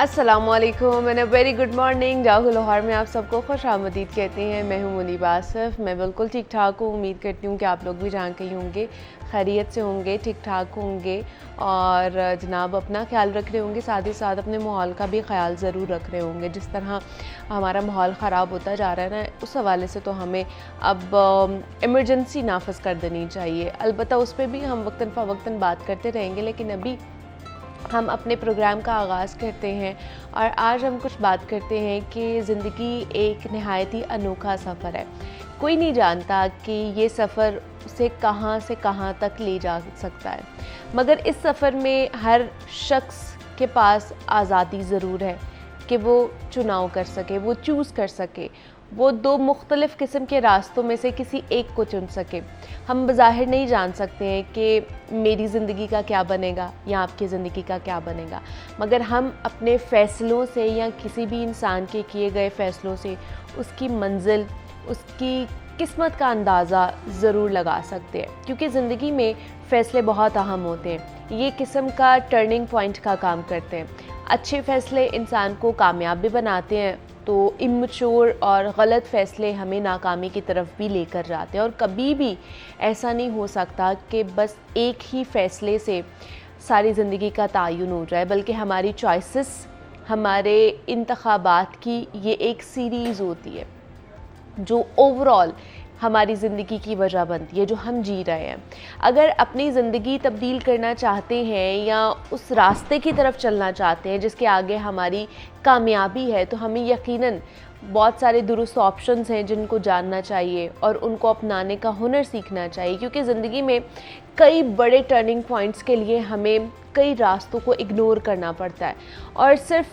अस्सलामुअलैकुम and a very good morning. जागो लाहौर में आप सबको खुश आमदीद कहते हैं। मैं हूं मुनीब आसिफ। मैं बिल्कुल ठीक ठाक हूँ। उम्मीद करती हूँ कि आप लोग भी जहाँ कहीं होंगे खैरियत से होंगे, ठीक ठाक होंगे और जनाब अपना ख्याल रख रहे होंगे, साथ ही साथ अपने माहौल का भी ख्याल ज़रूर रख रहे होंगे। जिस तरह हमारा माहौल ख़राब होता जा रहा है ना, उस हवाले से तो हमें अब इमरजेंसी नाफज कर देनी चाहिए। अलबत्ता उस पर भी हम वक्तन फ़वक्तन बात करते रहेंगे, लेकिन अभी हम अपने प्रोग्राम का आगाज़ करते हैं और आज हम कुछ बात करते हैं कि ज़िंदगी एक नहायत ही अनोखा सफ़र है। कोई नहीं जानता कि ये सफ़र से कहाँ तक ले जा सकता है, मगर इस सफ़र में हर शख्स के पास आज़ादी ज़रूर है कि वो चुनाव कर सके, वो चूज़ कर सके, वो दो मुख्तलिफ़ किस्म के रास्तों में से किसी एक को चुन सके। हम बज़ाहिर नहीं जान सकते हैं कि मेरी ज़िंदगी का क्या बनेगा या आपकी ज़िंदगी का क्या बनेगा, मगर हम अपने फ़ैसलों से या किसी भी इंसान के किए गए फ़ैसलों से उसकी मंजिल, उसकी किस्मत का अंदाज़ा ज़रूर लगा सकते हैं। क्योंकि ज़िंदगी में फ़ैसले बहुत अहम होते हैं, ये किस्म का टर्निंग पॉइंट का काम करते हैं। अच्छे फ़ैसले इंसान को कामयाब भी बनाते हैं, तो इमैच्योर और गलत फ़ैसले हमें नाकामी की तरफ भी लेकर जाते हैं। और कभी भी ऐसा नहीं हो सकता कि बस एक ही फ़ैसले से सारी ज़िंदगी का तयन हो जाए, बल्कि हमारी चॉइसेस, हमारे इंतखाबात की ये एक सीरीज़ होती है जो ओवरऑल हमारी ज़िंदगी की वजह बनती है, जो हम जी रहे हैं। अगर अपनी ज़िंदगी तब्दील करना चाहते हैं या उस रास्ते की तरफ चलना चाहते हैं जिसके आगे हमारी कामयाबी है, तो हमें यकीनन बहुत सारे दुरुस्त ऑप्शंस हैं जिनको जानना चाहिए और उनको अपनाने का हुनर सीखना चाहिए। क्योंकि ज़िंदगी में कई बड़े टर्निंग पॉइंट्स के लिए हमें कई रास्तों को इग्नोर करना पड़ता है और सिर्फ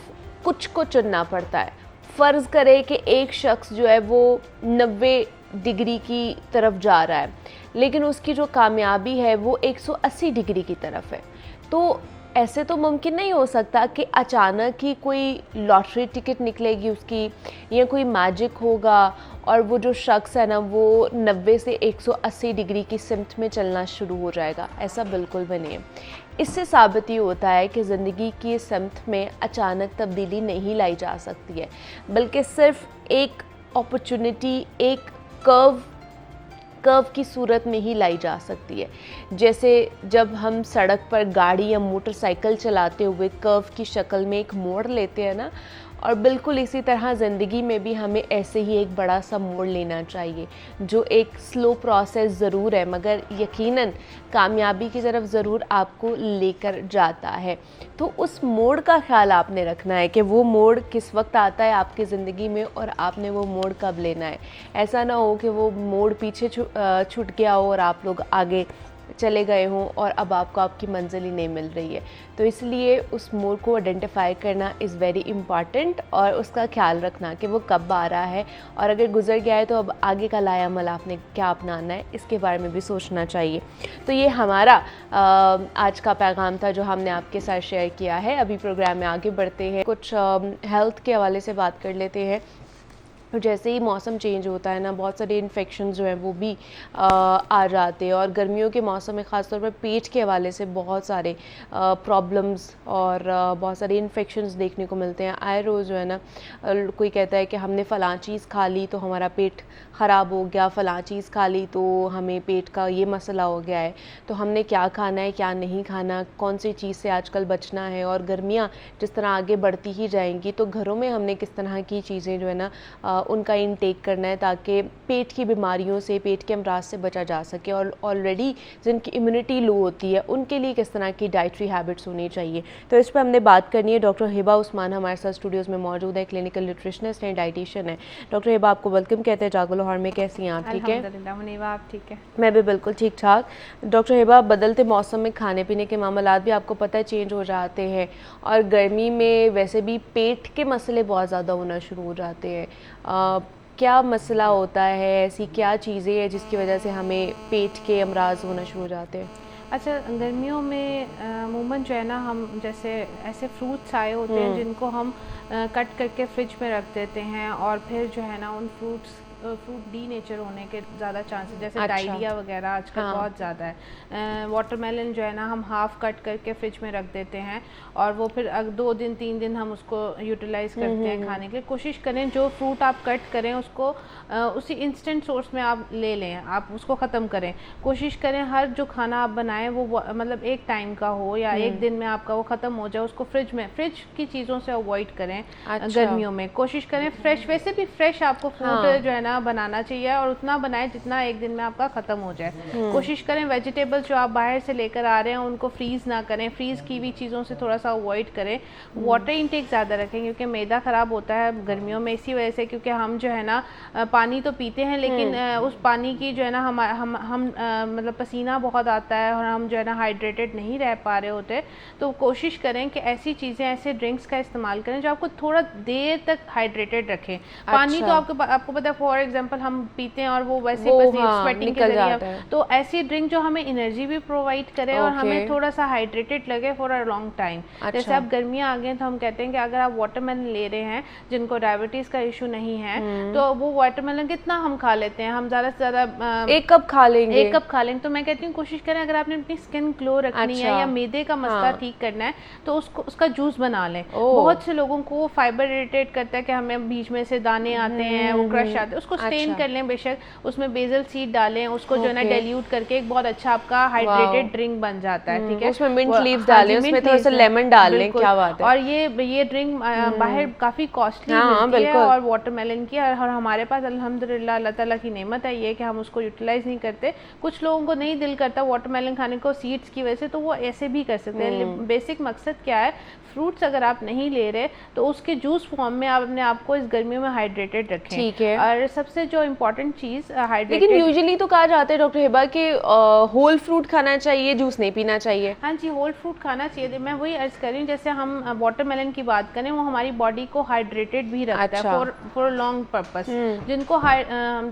कुछ को चुनना पड़ता है। फ़र्ज़ करें कि एक शख्स जो है वो 90 डिग्री की तरफ जा रहा है, लेकिन उसकी जो कामयाबी है वो 180 डिग्री की तरफ है। तो ऐसे तो मुमकिन नहीं हो सकता कि अचानक ही कोई लॉटरी टिकट निकलेगी उसकी या कोई मैजिक होगा और वो जो शख्स है ना वो 90 से 180 डिग्री की सिमत में चलना शुरू हो जाएगा। ऐसा बिल्कुल भी नहीं है। इससे साबित ये होता है कि ज़िंदगी की सिमत में अचानक तब्दीली नहीं लाई जा सकती है, बल्कि सिर्फ एक अपॉर्चुनिटी, एक कर्व की सूरत में ही लाई जा सकती है। जैसे जब हम सड़क पर गाड़ी या मोटरसाइकिल चलाते हुए कर्व की शक्ल में एक मोड़ लेते हैं ना, और बिल्कुल इसी तरह ज़िंदगी में भी हमें ऐसे ही एक बड़ा सा मोड़ लेना चाहिए, जो एक स्लो प्रोसेस ज़रूर है मगर यकीनन कामयाबी की तरफ ज़रूर आपको लेकर जाता है। तो उस मोड़ का ख्याल आपने रखना है कि वो मोड़ किस वक्त आता है आपकी ज़िंदगी में और आपने वो मोड़ कब लेना है। ऐसा ना हो कि वो मोड़ पीछे छूट गया हो और आप लोग आगे चले गए हों और अब आपको आपकी मंजिल ही नहीं मिल रही है। तो इसलिए उस मोड़ को आइडेंटिफाई करना इज़ वेरी इम्पॉर्टेंट और उसका ख्याल रखना कि वो कब आ रहा है और अगर गुजर गया है तो अब आगे का लायामल आपने क्या अपनाना है, इसके बारे में भी सोचना चाहिए। तो ये हमारा आज का पैगाम था जो हमने आपके साथ शेयर किया है। अभी प्रोग्राम में आगे बढ़ते हैं, कुछ हेल्थ के हवाले से बात कर लेते हैं। तो जैसे ही मौसम चेंज होता है ना, बहुत सारे इन्फेक्शन जो हैं वो भी आ जाते हैं और गर्मियों के मौसम में ख़ास तौर पर पेट के हवाले से बहुत सारे प्रॉब्लम्स और बहुत सारे इन्फेक्शंस देखने को मिलते हैं। आए रोज़ जो है ना कोई कहता है कि हमने फ़लाँ चीज़ खा ली तो हमारा पेट ख़राब हो गया, फ़लाँ चीज़ खा ली तो हमें पेट का ये मसला हो गया है। तो हमने क्या खाना है, क्या नहीं खाना, कौन सी चीज़ से आजकल बचना है, और गर्मियाँ जिस तरह आगे बढ़ती ही जाएंगी तो घरों में हमने किस तरह की चीज़ें जो है ना उनका इनटेक करना है ताकि पेट की बीमारियों से, पेट के अमराज से बचा जा सके। और ऑलरेडी जिनकी इम्यूनिटी लो होती है उनके लिए किस तरह की डाइटरी हैबिट्स होनी चाहिए, तो इस पर हमने बात करनी है। डॉक्टर हिबा उस्मान हमारे साथ स्टूडियोज़ में मौजूद है, क्लिनिकल न्यूट्रिशनिस्ट हैं, डाइटिशियन है। डॉक्टर हिबा आपको वेलकम कहते हैं जागो लाहौर में। कैसी हैं आप? ठीक है, आप ठीक है? मैं भी बिल्कुल ठीक ठाक। डॉक्टर हिबा, बदलते मौसम में खाने पीने के मामलात भी आपको पता है चेंज हो जाते हैं और गर्मी में वैसे भी पेट के मसले बहुत ज़्यादा होना शुरू हो जाते हैं। क्या मसला होता है, ऐसी क्या चीज़ें हैं जिसकी वजह से हमें पेट के अमराज होना शुरू हो जाते हैं? अच्छा, गर्मियों में अमूमन जो है ना हम जैसे ऐसे फ्रूट्स आए होते हैं जिनको हम कट करके फ्रिज में रख देते हैं और फिर जो है ना उन फ्रूट्स फ्रूट डी नेचर होने के ज़्यादा चांसेस, जैसे अच्छा। डायरिया वगैरह आजकल हाँ। बहुत ज़्यादा है। वाटरमेलन जो है ना हम हाफ कट करके फ्रिज में रख देते हैं और वो फिर 2 दिन 3 दिन हम उसको यूटिलाइज करते हैं खाने के लिए। कोशिश करें जो फ्रूट आप कट करें उसको उसी इंस्टेंट सोर्स में आप ले लें, आप उसको ख़त्म करें। कोशिश करें हर जो खाना आप बनाएं वो मतलब एक टाइम का हो या एक दिन में आपका वो ख़त्म हो जाए। उसको फ्रिज की चीज़ों से अवॉइड करें। अच्छा। गर्मियों में कोशिश करें फ्रेश, वैसे भी फ्रेश आपको फ्रूट हाँ। जो है ना बनाना चाहिए और उतना बनाएं जितना एक दिन में आपका ख़त्म हो जाए। कोशिश करें वेजिटेबल जो आप बाहर से लेकर आ रहे हैं उनको फ्रीज़ ना करें, फ्रीज़ की हुई चीज़ों से थोड़ा सा अवॉइड करें। वाटर इंटेक ज़्यादा रखें क्योंकि मैदा ख़राब होता है गर्मियों में इसी वजह से, क्योंकि हम जो है ना पानी तो पीते हैं लेकिन उस पानी की जो है ना हम मतलब पसीना बहुत आता है और हम जो है ना हाइड्रेटेड नहीं रह पा रहे होते। तो कोशिश करें कि ऐसी चीज़ें, ऐसे ड्रिंक्स का इस्तेमाल करें जो आपको थोड़ा देर तक हाइड्रेटेड रखें। पानी तो आपको पता है, फॉर एग्जांपल हम पीते हैं और वो वैसे स्वेटिंग के जरिए, तो ऐसी ड्रिंक जो हमें एनर्जी भी प्रोवाइड करे और हमें थोड़ा सा हाइड्रेटेड लगे फॉर अ लॉन्ग टाइम। जैसे अब गर्मियाँ आ गई तो हम कहते हैं कि अगर आप वाटरमेलन ले रहे हैं जिनको डायबिटीज़ का इशू नहीं है तो वो वाटरमेलन कितना हम खा लेते हैं, हम ज़्यादा से ज़्यादा 1 कप खा लेंगे। 1 कप खा लेंगे। तो मैं कहती हूँ कोशिश करें अगर आपने अपनी स्किन ग्लो रखनी है या मैदे का मसला ठीक करना है तो उसका जूस बना लें। बहुत से लोगों को फाइबर इरिटेट करता है कि हमें बीच में से दाने आते हैं, वो क्रश आते हैं, उसको स्टेन कर लें बेशक, उसमें बेसल सीड डालें, उसको जो है ना डाइल्यूट करके एक बहुत अच्छा आपका हाइड्रेटेड ड्रिंक बन जाता है। ठीक है, उसमें मिंट लीव्स डालें, उसमें थोड़ा सा लेमन डाल लें, क्या बात है। और ये ड्रिंक बाहर काफ़ी कॉस्टली मिलती है और वाटरमेलन की, और हमारे पास अल्हम्दुलिल्लाह अल्लाह ताला की नेमत है ये कि हम उसको यूटिलाइज नहीं करते। कुछ लोगों को नहीं दिल करता वाटरमेलन खाने को सीड्स की वजह से, तो वो ऐसे भी कर सकते हैं। बेसिक मकसद क्या है, फ्रूट्स अगर आप नहीं ले रहे तो उसके जूस फॉर्म में आप अपने आप को इस गर्मियों में हाइड्रेटेड रखें। ठीक है। और सबसे जो इम्पोर्टेंट चीज़ लेकिन यूजुअली तो कहा जाता है डॉक्टर हिबा कि होल फ्रूट खाना चाहिए, जूस नहीं पीना चाहिए। हाँ जी, होल फ्रूट खाना चाहिए। मैं वही अर्ज कर रही हूँ, जैसे हम वाटरमेलन की बात करें वो हमारी बॉडी को हाइड्रेटेड भी रखता है फॉर लॉन्ग पर्पस। जिनको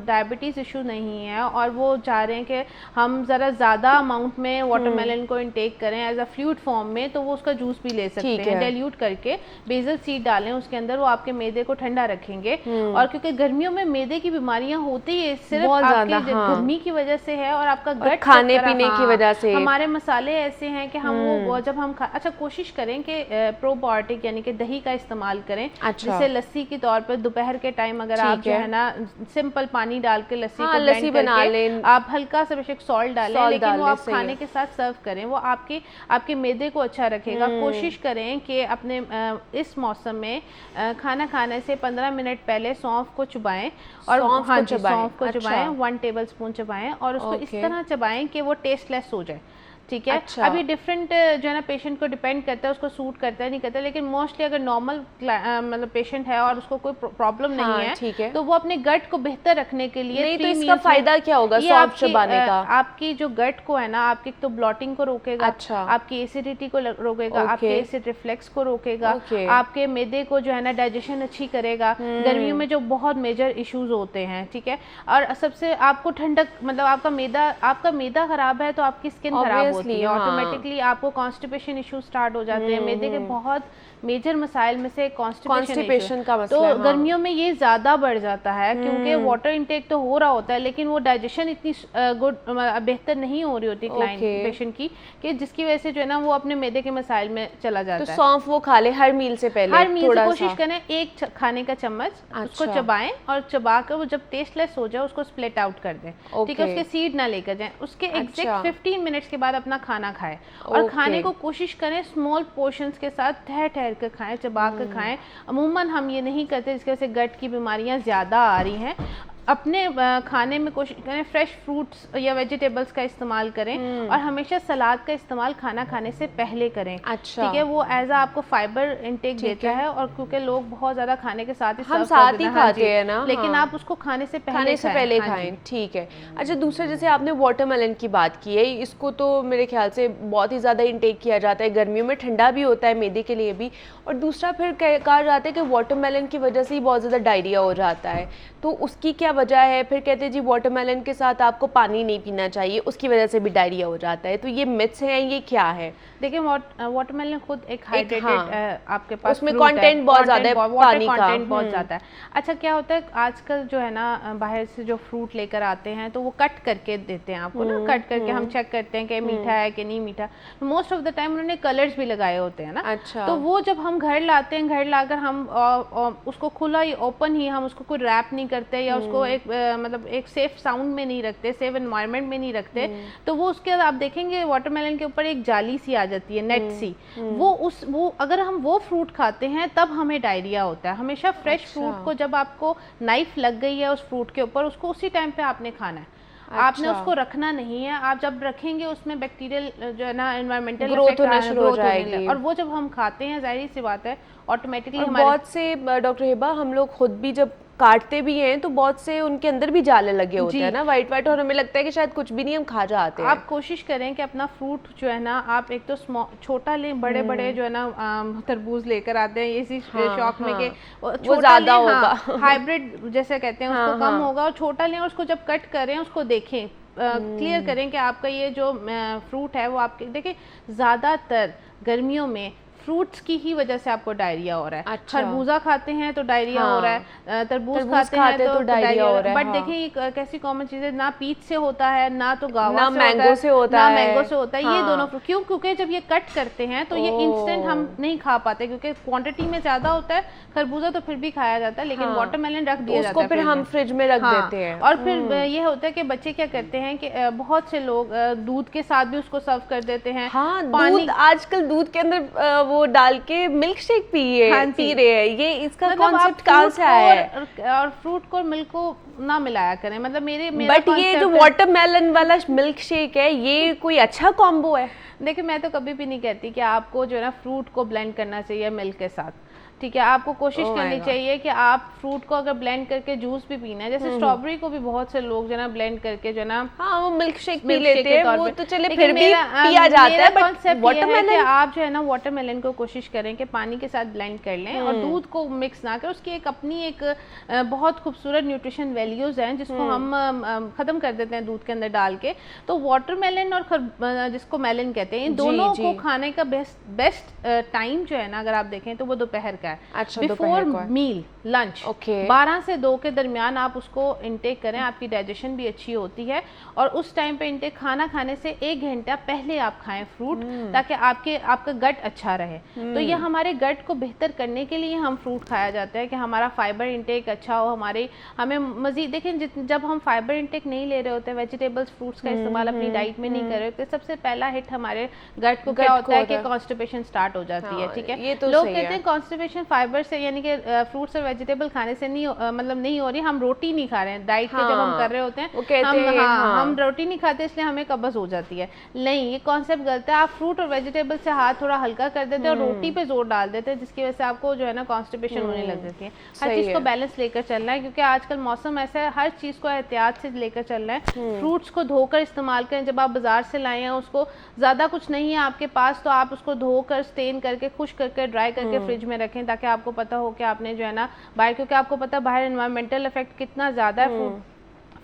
डायबिटीज़ इशू नहीं है और वो चाह रहे हैं कि हम ज़रा ज़्यादा अमाउंट में वाटरमेलन को इनटेक करें एज अ फ्लूइड फॉर्म में, तो वो उसका जूस भी ले सकते हैं। डाइल्यूट करके बेसल सीड डालें उसके अंदर, वो आपके मैदे को ठंडा रखेंगे। और क्योंकि गर्मियों में मैदे की बीमारियां होती है सिर्फ आपके गर्मी की वजह से है और आपका गट खाने पीने की वजह से। हमारे मसाले ऐसे हैं कि हम वो जब हम अच्छा कोशिश करें कि प्रोबायोटिक यानी कि दही का इस्तेमाल करें। जैसे लस्सी के तौर पर दोपहर के टाइम अगर आप जो है ना सिंपल पानी डाल के लस्सी बना लें, आप हल्का सा बेशक सॉल्ट डालें, लेकिन वो आप खाने के साथ सर्व करें, वो आपके मैदे को अच्छा रखेगा। कोशिश करें कि अपने इस मौसम में खाना खाने से 15 मिनट पहले सौंफ को चबाएं और सौंफ को चबाएं 1 टेबल स्पून चबाएं और उसको इस तरह चबाएं कि वो टेस्टलेस हो जाए। ठीक है। अच्छा। अभी डिफरेंट जो है ना पेशेंट को डिपेंड करता है, उसको सूट करता है नहीं करता है, लेकिन मोस्टली अगर नॉर्मल मतलब पेशेंट है और उसको कोई प्रॉब्लम नहीं है, ठीक है, तो वो अपने गट को बेहतर रखने के लिए नहीं, तो इसका फायदा क्या होगा सौंफ चबाने का? आपकी जो गट को है ना, आपकी तो ब्लॉटिंग को रोकेगा, अच्छा, आपकी एसिडिटी को रोकेगा, आपके एसिड रिफ्लेक्स को रोकेगा, आपके मैदे को जो है ना डाइजेशन अच्छी करेगा गर्मियों में जो बहुत मेजर इश्यूज होते हैं। ठीक है। और सबसे आपको ठंडक, मतलब आपका मैदा खराब है तो आपकी स्किन खराब होती है, ऑटोमेटिकली आपको कॉन्स्टिपेशन इशू स्टार्ट हो जाते हैं। मैदे के बहुत मेजर मसाइल में से कॉन्स्टिपेशन का मसला, तो गर्मियों में ये ज़्यादा बढ़ जाता है क्योंकि वाटर इनटेक तो हो रहा होता है लेकिन वो डाइजेशन इतनी बेहतर नहीं हो रही होती क्लाइंट पेशेंट की, कि जिसकी वजह से जो है ना वो अपने मैदे के मसाइल में चला जाता है। तो सौंफ वो खा ले हर मील से पहले, हर मील से कोशिश करें 1 खाने का चम्मच उसको चबाएं और चबा कर वो जब टेस्टलेस हो जाए उसको स्प्लिट आउट कर दें। ठीक है। उसके सीड ना लेकर जाएं, उसके एग्जैक्ट 15 मिनट्स के बाद अपना खाना खाएं और खाने को कोशिश करें स्मॉल पोर्शंस के साथ ठहर कर खाएं, चबा कर खाएं। अमूमन हम ये नहीं करते जिसकी वजह से गट की बीमारियां ज़्यादा आ रही हैं। अपने खाने में कोशिश करें फ्रेश फ्रूट्स या वेजिटेबल्स का इस्तेमाल करें और हमेशा सलाद का इस्तेमाल खाना खाने से पहले करें। अच्छा। ठीक है। वो एज आपको फाइबर इंटेक देता है और क्योंकि लोग बहुत ज़्यादा खाने के साथ ही हम साथ ही खाते हैं ना, लेकिन आप उसको खाने से पहले खाएं। ठीक है। अच्छा, दूसरा जैसे आपने वाटरमेलन की बात की है, इसको तो मेरे ख्याल से बहुत ही ज़्यादा इंटेक किया जाता है गर्मियों में, ठंडा भी होता है मैदे के लिए भी, और दूसरा फिर कहा जाता है कि वाटरमेलन की वजह से ही बहुत ज़्यादा डायरिया हो जाता है, तो उसकी क्या वजह है? फिर कहते हैं जी वाटरमेलन के साथ आपको पानी नहीं पीना चाहिए, उसकी वजह से भी डायरिया हो जाता है, तो ये मिथ्स हैं, ये क्या है? देखिए वाटरमेलन खुद एक हाइड्रेटेड हाँ, आपके पास उसमें कंटेंट बहुत ज्यादा है, पानी का कंटेंट बहुत ज्यादा है। अच्छा क्या होता है आजकल जो है ना बाहर से जो फ्रूट लेकर आते हैं तो वो कट करके देते हैं आपको ना, कट करके हम चेक करते हैं कि मीठा है कि नहीं मीठा। मोस्ट ऑफ द टाइम उन्होंने कलर्स भी लगाए होते हैं ना। अच्छा। तो वो जब हम घर लाते हैं, घर लाकर हम उसको खुला ही ओपन ही हम उसको कोई रैप नहीं करते या उसको एक मतलब एक सेफ साउंड में नहीं रखते, सेफ एनवायरनमेंट में नहीं रखते, तो वो उसके बाद आप देखेंगे वाटरमेलन के ऊपर एक जाली सी आ जाती है, नेट सी। वो अगर हम वो फ्रूट खाते हैं तब हमें डायरिया होता है। हमेशा फ्रेश फ्रूट को जब आपको नाइफ लग गई है उस फ्रूट के ऊपर, उसको उसी टाइम पे आपने खाना है। आपने उसको रखना नहीं है। आप जब रखेंगे उसमें बैक्टीरियल जो है ना एनवायरमेंटल ग्रोथ होना शुरू हो जाएगी, और वो जब हम खाते हैं जाहिर सी बात है ऑटोमेटिकली हमारे बहुत से डॉक्टर हिबा हम लोग खुद भी जब काटते भी हैं तो बहुत से उनके अंदर भी जाले लगे होते हैं ना, वाइट वाइट, और हमें लगता है कि शायद कुछ भी नहीं, हम खा जाते हैं। आप कोशिश करें कि अपना फ्रूट जो है ना आप एक तो छोटा लें, बड़े बड़े जो है ना तरबूज लेकर आते हैं इसी शौक में कि वो ज्यादा होगा, हाइब्रिड जैसे कहते हैं उसको कम होगा, और छोटा लें और उसको जब कट करें उसको देखें, क्लियर करें कि आपका ये जो फ्रूट है वो आपके देखिए ज़्यादातर गर्मियों में फ्रूट्स की ही वजह से आपको डायरिया हो रहा है। अच्छा। खरबूजा खाते हैं तो डायरिया हो रहा है, तरबूज खाते हैं तो डायरिया हो रहा है। बट देखिए ये कैसी कॉमन चीज है, ना पीच से होता है, ना तो गावा ना मैंगो से होता है, ना मैंगो से होता है। ये दोनों फ्रूट क्यों? क्योंकि जब ये कट करते हैं तो ये इंस्टेंट हम नहीं खा पाते क्योंकि क्वांटिटी में ज्यादा होता है। खरबूजा तो फिर भी खाया जाता है, लेकिन वाटरमेलन रख दिया जाता है, उसको फिर हम फ्रिज में रख देते हैं। और फिर ये होता है कि बच्चे क्या करते हैं कि बहुत से लोग दूध के साथ भी उसको सर्व कर देते हैं। दूध आजकल दूध के अंदर वो डाल के मिल्क शेक पी रहे हैं, ये इसका कॉन्सेप्ट कहाँ से आया है? और फ्रूट को मिल्क को ना मिलाया करें, मतलब बट ये जो वाटरमेलन वाला मिल्क शेक है ये कोई अच्छा कॉम्बो है? देखिए मैं तो कभी भी नहीं कहती कि आपको जो है ना फ्रूट को ब्लेंड करना चाहिए मिल्क के साथ, ठीक है। आपको कोशिश करनी चाहिए कि आप फ्रूट को अगर ब्लेंड करके जूस भी पीना है, जैसे स्ट्रॉबेरी को भी बहुत से लोग जो है ना ब्लेंड करके जो है ना वो मिल्क शेक पी लेते हैं, वो तो चले फिर भी पिया जाता है। बट वाटरमेलन आप जो है ना वाटरमेलन को कोशिश करें कि पानी के साथ ब्लेंड कर लें और दूध को मिक्स ना कर, उसकी एक अपनी एक बहुत खूबसूरत न्यूट्रिशन वैल्यूज हैं जिसको हम खत्म कर देते हैं दूध के अंदर डाल के। तो वाटरमेलन और जिसको मेलन कहते हैं, इन दोनों को खाने का बेस्ट टाइम जो है ना अगर आप देखें तो वो दोपहर है। अच्छा, बिफोर मील लंच 12 से 2 के दरमियान आप उसको इंटेक करें, आपकी डाइजेशन भी अच्छी होती है। और उस टाइम पे इंटेक खाना खाने से 1 घंटा पहले आप खाएं फ्रूट, ताकि आपका गट अच्छा रहे। तो ये हमारे गट को बेहतर करने के लिए हम फ्रूट खाया जाता है कि हमारा फाइबर इंटेक अच्छा हो, हमें मजीद देखें जब हम फाइबर इंटेक नहीं ले रहे होते, वेजिटेबल्स फ्रूट्स का इस्तेमाल अपनी डाइट में नहीं कर रहे होते, सबसे पहला हिट हमारे गट को क्या होता है कि कॉन्स्टिपेशन स्टार्ट हो जाती है, ठीक है। लोग कहते हैं कॉन्स्टिपेशन फाइबर से यानी कि फ्रूट्स और वेजिटेबल खाने से नहीं मतलब नहीं हो रही, हम रोटी नहीं खा रहे हैं डाइट पे जब हम कर रहे होते हैं, हम रोटी नहीं खाते इसलिए हमें कब्ज हो जाती है। नहीं, ये कॉन्सेप्ट गलत है। आप फ्रूट और वेजिटेबल से हाथ थोड़ा हल्का कर देते हैं और रोटी पे जोर डाल देते हैं, जिसकी वजह से आपको जो है ना कॉन्स्टिपेशन होने लग जाती है। हर चीज को बैलेंस लेकर चलना है क्योंकि आजकल मौसम ऐसा है, हर चीज को एहतियात से लेकर चलना है। फ्रूट्स को धोकर इस्तेमाल करें, जब आप बाजार से लाए हैं उसको ज्यादा कुछ नहीं है आपके पास तो आप उसको धोकर स्टेन करके खुश करके ड्राई करके फ्रिज में रखें, ताकि आपको पता हो कि आपने जो है ना बाहर, क्योंकि आपको पता है बाहर एनवायरमेंटल इफेक्ट कितना ज़्यादा है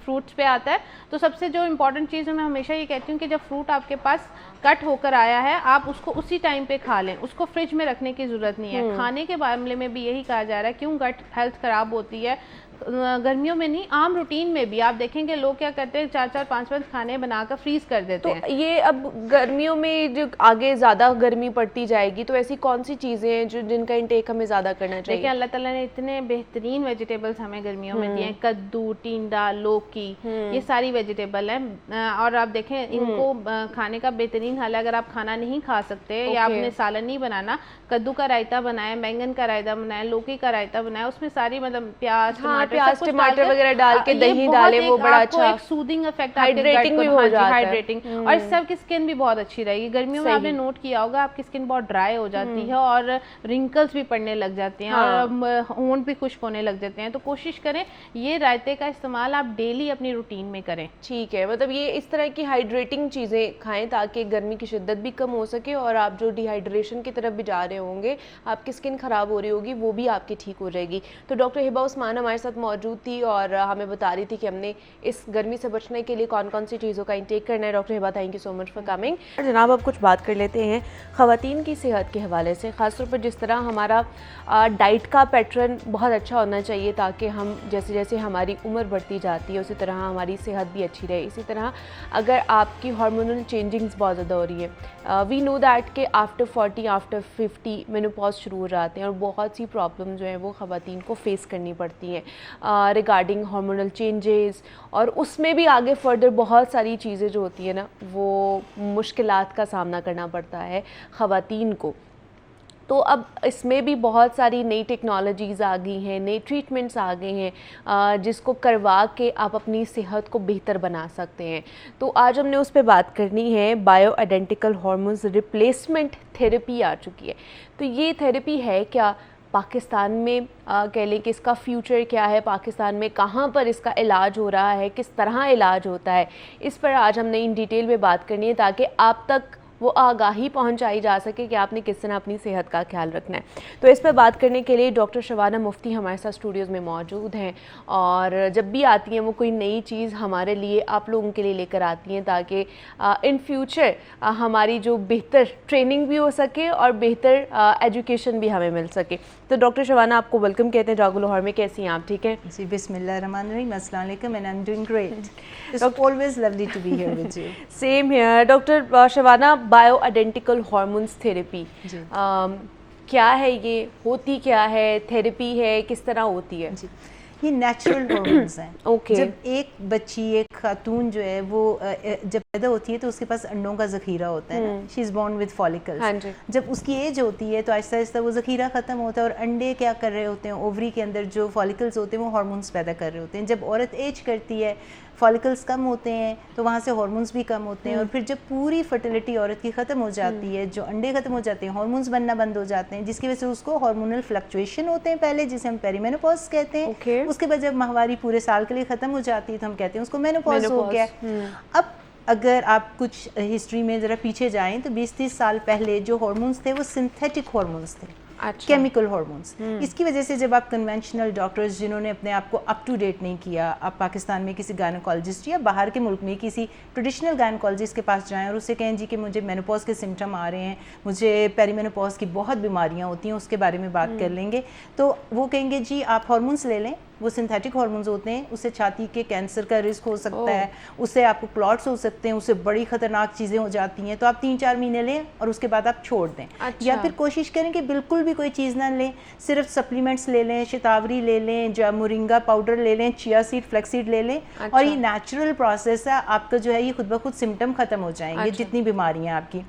फ्रूट्स पे आता है। तो सबसे जो इम्पोर्टेंट चीज़ है, मैं हमेशा ये कहती हूँ कि जब फ्रूट आपके पास कट होकर आया है आप उसको उसी टाइम पे खा लें, उसको फ्रिज में रखने की ज़रूरत नहीं है। खाने के मामले में भी यही कहा जा रहा है, क्यों गट हेल्थ ख़राब होती है गर्मियों में नहीं, आम रूटीन में भी आप देखेंगे लोग क्या करते हैं 4-4 5-5 खाने बनाकर फ्रीज कर देते हैं। तो ये अब गर्मियों में जो आगे ज़्यादा गर्मी पड़ती जाएगी तो ऐसी कौन सी चीज़ें हैं जो जिनका इंटेक हमें ज़्यादा करना चाहिए? देखिए अल्लाह ताला ने इतने बेहतरीन वेजिटेबल्स हमें गर्मियों में दिए हैं, कद्दू, टिंडा, लौकी, ये सारी वेजिटेबल हैं। और आप देखें इनको खाने का बेहतरीन हाल है। अगर आप खाना नहीं खा सकते या आपने सालन नहीं बनाना, कद्दू का रायता बनाए, बैंगन का रायता बनाए, लौकी का रायता बनाए, उसमें सारी मतलब प्याज टमाटर वगैरह डाल के दही डाले, वो बड़ा अच्छा एक सूदिंग इफेक्ट, हाइड्रेटिंग भी हो जाता है, हाइड्रेटिंग। और इससे आपकी स्किन भी बहुत अच्छी रहेगी। गर्मियों में आपने नोट किया होगा आपकी स्किन बहुत ड्राई हो जाती है और रिंकल्स भी पड़ने लग जाते हैं और होंठ भी खुश्क होने लग जाते हैं। तो कोशिश करें ये रायते का इस्तेमाल आप डेली अपनी रूटीन में करें। ठीक है, मतलब ये इस तरह की हाइड्रेटिंग चीजें खाएं ताकि गर्मी की शिद्दत भी कम हो सके और आप जो डिहाइड्रेशन की तरफ भी जा रहे होंगे, आपकी स्किन ख़राब हो रही होगी, वो भी आपकी ठीक हो जाएगी। तो डॉक्टर हिबा उस्मान हमारे साथ मौजूद थी और हमें बता रही थी कि हमने इस गर्मी से बचने के लिए कौन कौन सी चीज़ों का इंटेक करना है। Doctor Hiba, thank you so much for coming. जनाब, अब कुछ बात कर लेते हैं ख़वातीन की सेहत के हवाले से, ख़ासतौर पर जिस तरह हमारा डाइट का पैटर्न बहुत अच्छा होना चाहिए ताकि हम जैसे जैसे हमारी उम्र बढ़ती जाती है उसी तरह हमारी सेहत भी अच्छी रहे। इसी तरह अगर आपकी हार्मोनल चेंजिंग्स बहुत ज़्यादा हो रही है, वी नो दैट कि आफ्टर 40 आफ्टर 50 मेनोपॉज शुरू हो जाते हैं और बहुत सी प्रॉब्लम जो है वो ख़वातीन को फेस करनी पड़ती हैं रिगार्डिंग हार्मोनल चेंजेस, और उसमें भी आगे फर्दर बहुत सारी चीज़ें जो होती है ना वो मुश्किलात का सामना करना पड़ता है ख़वातीन को। तो अब इसमें भी बहुत सारी नई टेक्नोलॉजीज़ आ गई हैं, नई ट्रीटमेंट्स आ गए हैं जिसको करवा के आप अपनी सेहत को बेहतर बना सकते हैं। तो आज हमने उस पर बात करनी है, bio identical hormones replacement therapy आ चुकी है। तो ये थेरेपी है क्या, पाकिस्तान में कह लें कि इसका फ्यूचर क्या है, पाकिस्तान में कहाँ पर इसका इलाज हो रहा है, किस तरह इलाज होता है, इस पर आज हमने इन डिटेल में बात करनी है ताकि आप तक वो आगाही पहुंचाई जा सके कि आपने किस तरह अपनी सेहत का ख्याल रखना है। तो इस पर बात करने के लिए डॉक्टर शबाना मुफ्ती हमारे साथ स्टूडियोज़ में मौजूद हैं और जब भी आती हैं वो कोई नई चीज़ हमारे लिए, आप लोगों के लिए लेकर आती हैं ताकि इन फ्यूचर हमारी जो बेहतर ट्रेनिंग भी हो सके और बेहतर एजुकेशन भी हमें मिल सके। तो डॉक्टर शबाना, आपको वेलकम कहते हैं जागो लाहौर में। कैसी हैं आप? ठीक है जी, बिस्मिल्लाहिर्रहमानिर्रहीम, अस्सलाम वालेकुम, and I am doing great. It's always lovely to be here with you. Same here. Doctor Shabana, bio identical hormones therapy क्या है, ये होती क्या है, थेरेपी है, किस तरह होती है? जी, ये नेचुरल हार्मोन्स हैं। ओके। जब एक बच्ची, एक खातून जो है वो जब पैदा होती है तो उसके पास अंडों का ज़ख़ीरा होता है ना, she is born with follicles. हाँ जी। जब उसकी एज होती है तो आहिस्ता आहिस्ता वो ज़ख़ीरा ख़त्म होता है और अंडे क्या कर रहे होते हैं, ओवरी के अंदर जो फॉलिकल्स होते हैं वो हार्मोन्स पैदा कर रहे होते हैं। जब औरत एज करती है, फॉलिकल्स कम होते हैं तो वहाँ से हार्मोन्स भी कम होते हैं और फिर जब पूरी फर्टिलिटी औरत की ख़त्म हो जाती है, जो अंडे ख़त्म हो जाते हैं, हार्मोन्स बनना बंद हो जाते हैं, जिसकी वजह से उसको हार्मोनल फ्लक्चुएशन होते हैं पहले, जिसे हम पेरीमेनोपॉज कहते हैं। Okay. उसके बाद जब माहवारी पूरे साल के लिए ख़त्म हो जाती है तो हम कहते हैं उसको मेनोपॉज हो गया। अब अगर आप कुछ हिस्ट्री में ज़रा पीछे जाएं तो 20-30 साल पहले जो हार्मोन्स थे वो सिंथेटिक हार्मोन्स थे, अच्छा। Chemical hormones. इसकी वजह से जब आप कन्वेंशनल डॉक्टर्स जिन्होंने अपने आप को अप टू डेट नहीं किया, आप पाकिस्तान में किसी गायनोकोलॉजिस्ट या बाहर के मुल्क में किसी ट्रेडिशनल गायनोकोलॉजिस्ट के पास जाएं और उससे कहें जी कि मुझे मेनोपॉज के सिम्टम आ रहे हैं, मुझे पेरीमेनोपॉज की बहुत बीमारियां होती हैं, उसके बारे में बात कर लेंगे, तो वो कहेंगे जी आप हार्मोन्स ले लें, वो सिंथेटिक हार्मोन्स होते हैं, उससे छाती के कैंसर का रिस्क हो सकता है, उससे आपको क्लॉट्स हो सकते हैं, उससे बड़ी ख़तरनाक चीज़ें हो जाती हैं, तो आप 3-4 महीने लें और उसके बाद आप छोड़ दें। अच्छा। या फिर कोशिश करें कि बिल्कुल भी कोई चीज़ ना लें, सिर्फ सप्लीमेंट्स ले लें, शतावरी ले लें, जो मोरिंगा पाउडर ले लें, चिया सीड, फ्लैक्स सीड ले लें। अच्छा। और ये नेचुरल प्रोसेस है, आपका जो है ये खुद ब खुद सिम्टम ख़त्म हो जाएंगे। अच्छा। जितनी बीमारियाँ आपकी,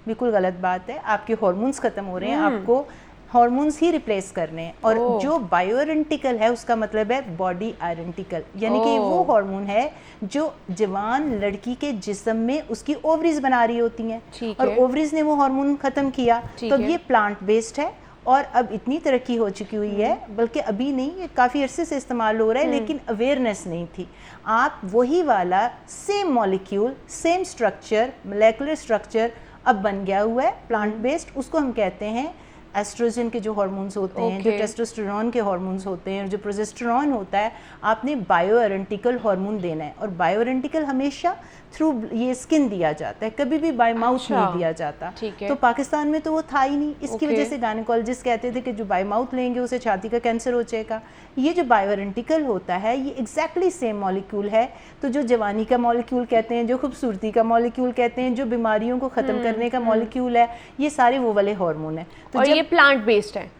बिल्कुल गलत बात है, आपके हार्मोन्स ख़त्म हो रहे हैं, आपको हार्मोन्स ही रिप्लेस करने हैं। और जो बायो आइडेंटिकल है उसका मतलब है बॉडी आइडेंटिकल, यानी कि वो हार्मोन है जो जवान लड़की के जिस्म में उसकी ओवरीज बना रही होती हैं और ओवरीज ने वो हार्मोन ख़त्म किया, तो अब ये प्लांट बेस्ड है और अब इतनी तरक्की हो चुकी हुई है, बल्कि अभी नहीं, ये काफ़ी अरसे से इस्तेमाल हो रहा है, लेकिन अवेयरनेस नहीं थी। आप वही वाला same molecule, same structure, molecular structure अब बन गया हुआ है प्लांट बेस्ड, उसको हम कहते हैं एस्ट्रोजन के जो हार्मोन्स होते हैं, जो टेस्टोस्टेरोन के हार्मोन्स होते हैं, और जो प्रोजेस्टेरोन होता है, आपने बायो आइडेंटिकल हार्मोन देना है। और बायो आइडेंटिकल हमेशा थ्रू ये स्किन दिया जाता है, कभी भी बाय माउथ नहीं दिया जाता। तो पाकिस्तान में तो वो था ही नहीं, इसकी वजह से गायनेकोलॉजिस्ट कहते थे कि जो बाय माउथ लेंगे उसे छाती का कैंसर हो जाएगा। ये जो बायो आइडेंटिकल होता है ये एग्जैक्टली सेम मॉलिक्यूल है, तो जो जवानी का मॉलिक्यूल कहते हैं, जो खूबसूरती का मॉलिक्यूल कहते हैं, जो बीमारियों को ख़त्म करने का मॉलिक्यूल है, ये सारे वो वाले हार्मोन है। तो ये प्लांट बेस्ड है,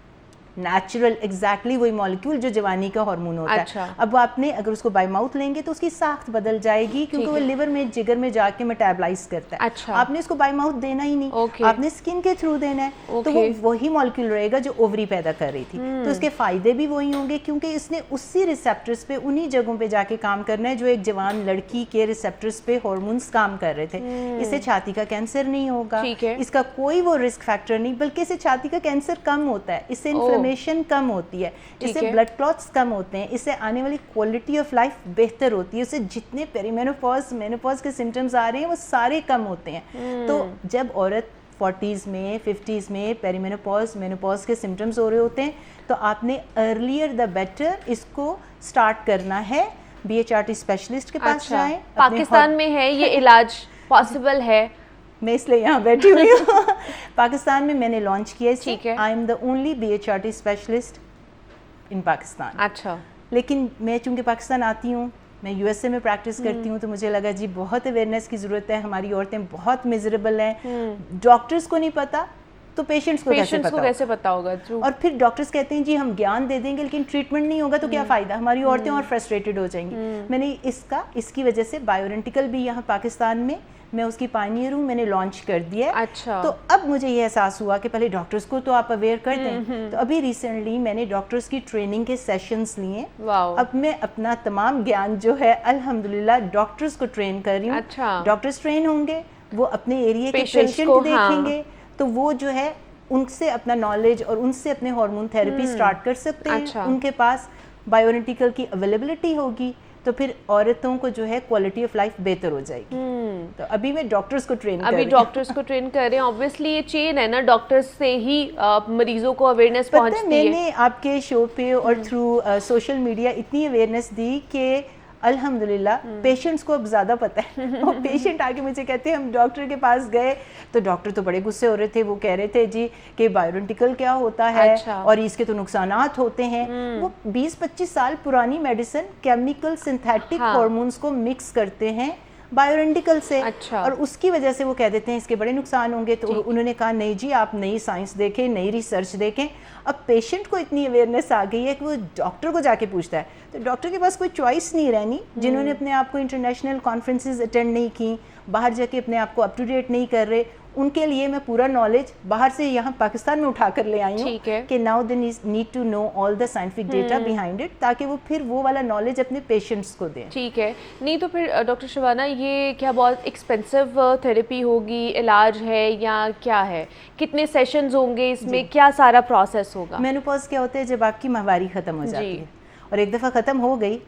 नेचुरल, एग्जैक्टली वही मॉलिक्यूल जो जवानी का हार्मोन होता अच्छा। है। अब आपने अगर उसको बाय माउथ लेंगे तो उसकी साख्त बदल जाएगी, क्योंकि वो लिवर में, जिगर में जाके मेटाबलाइज करता है। अच्छा। आपने इसको बाय माउथ देना ही नहीं, आपने स्किन के थ्रू देना है, तो वो वही मॉलिक्यूल रहेगा जो ओवरी पैदा कर रही थी। तो इसके फायदे भी वही होंगे, क्योंकि इसने उसी रिसेप्टर्स पे, उन्हीं जगहों पे जाके काम करना है जो एक जवान लड़की के रिसेप्टर्स पे हार्मोन्स काम कर रहे थे। इससे छाती का कैंसर नहीं होगा, इसका कोई वो रिस्क फैक्टर नहीं, बल्कि इससे छाती का कैंसर कम होता है, इससे इन्फ्लेमेशन कम होती है, इससे ब्लड क्लॉट्स कम होते हैं, इससे आने वाली क्वालिटी ऑफ लाइफ बेहतर होती है, उससे जितने पेरीमेनोपॉज मेनोपॉज के सिम्टम्स आ रहे हैं वो सारे कम होते हैं। तो जब औरत 40s में 50s में पेरीमेनोपॉज मेनोपॉज के सिम्टम्स हो रहे होते हैं तो आपने अर्लियर द बेटर इसको स्टार्ट करना है। BHRT स्पेशलिस्ट के पास जाएं। पाकिस्तान में है ये इलाज पॉसिबल है? मैं इसलिए यहाँ बैठी हुई हूँ। पाकिस्तान में मैंने लॉन्च किया इसे। ठीक है। I am the only BHRT specialist in Pakistan. अच्छा। लेकिन मैं चूँकि पाकिस्तान आती हूँ, मैं USA में प्रैक्टिस करती हूँ, तो मुझे लगा जी बहुत अवेयरनेस की ज़रूरत है, हमारी औरतें बहुत मिजरेबल हैं, डॉक्टर्स को नहीं पता तो पेशेंट्स को कैसे पता होगा? और फिर डॉक्टर्स कहते हैं जी हम ज्ञान दे देंगे लेकिन ट्रीटमेंट नहीं होगा तो क्या फ़ायदा, हमारी औरतें और फ्रस्ट्रेटेड हो जाएंगी। मैंने इसकी वजह से बायोरेंटिकल भी यहाँ पाकिस्तान में मैं उसकी पायनियर हूँ, मैंने लॉन्च कर दिया। अच्छा। तो अब मुझे ये एहसास हुआ कि पहले डॉक्टर्स को तो आप अवेयर कर दें। तो अभी रिसेंटली मैंने डॉक्टर्स की ट्रेनिंग के सेशंस लिए। अब मैं अपना तमाम ज्ञान जो है अल्हम्दुलिल्लाह डॉक्टर्स को ट्रेन कर रही हूँ। अच्छा। डॉक्टर्स ट्रेन होंगे, वो अपने एरिया के पेशेंट देखेंगे, तो वो जो है उनसे अपना नॉलेज और उनसे अपने हार्मोन थेरेपी स्टार्ट कर सकते हैं। अच्छा। उनके पास बायोरेंटिकल की अवेलेबिलिटी होगी तो फिर औरतों को जो है क्वालिटी ऑफ लाइफ बेहतर हो जाएगी। तो अभी मैं डॉक्टर्स को ट्रेन कर रही हूँ। डॉक्टर्स को ट्रेन कर रहे हैं। ऑब्वियसली ये चेन है ना, डॉक्टर्स से ही मरीजों को अवेयरनेस पहुंचती है। मैंने आपके शो पे और थ्रू सोशल मीडिया इतनी अवेयरनेस दी कि अल्हम्दुलिल्लाह पेशेंट्स को अब ज़्यादा पता है। और पेशेंट आके मुझे कहते हैं हम डॉक्टर के पास गए तो डॉक्टर तो बड़े गुस्से हो रहे थे, वो कह रहे थे जी कि बायोरेंटिकल क्या होता है। अच्छा। और इसके तो नुकसानात होते हैं। वो 20-25 साल पुरानी मेडिसिन केमिकल सिंथेटिक हार्मोन्स को मिक्स करते हैं बायोरेंटिकल से। अच्छा। और उसकी वजह से वो कह देते हैं इसके बड़े नुकसान होंगे। तो उन्होंने कहा नहीं जी आप नई साइंस देखें, नई रिसर्च देखें। अब पेशेंट को इतनी अवेयरनेस आ गई है कि वो डॉक्टर को जाके पूछता है, तो डॉक्टर के पास कोई चॉइस नहीं रहनी। जिन्होंने अपने आप को इंटरनेशनल कॉन्फ्रेंसेस अटेंड नहीं की, बाहर जाके अपने आप को अप टू डेट नहीं कर रहे, उनके लिए मैं पूरा नॉलेज बाहर से यहाँ पाकिस्तान में उठा कर ले आई हूँ कि now they need to know all the scientific data behind it, ताकि वो फिर वो वाला नॉलेज अपने पेशेंट्स को दें। ठीक है। नहीं तो फिर डॉक्टर शबाना ये क्या बहुत एक्सपेंसिव थेरेपी होगी, इलाज है या क्या है? कितने सेशंस होंगे इसमें, क्या सारा प्रोसेस होगा? मेनोपॉज क्या होता है जब आपकी माहवारी ख़त्म हो जाती है और एक दफ़ा ख़त्म हो गई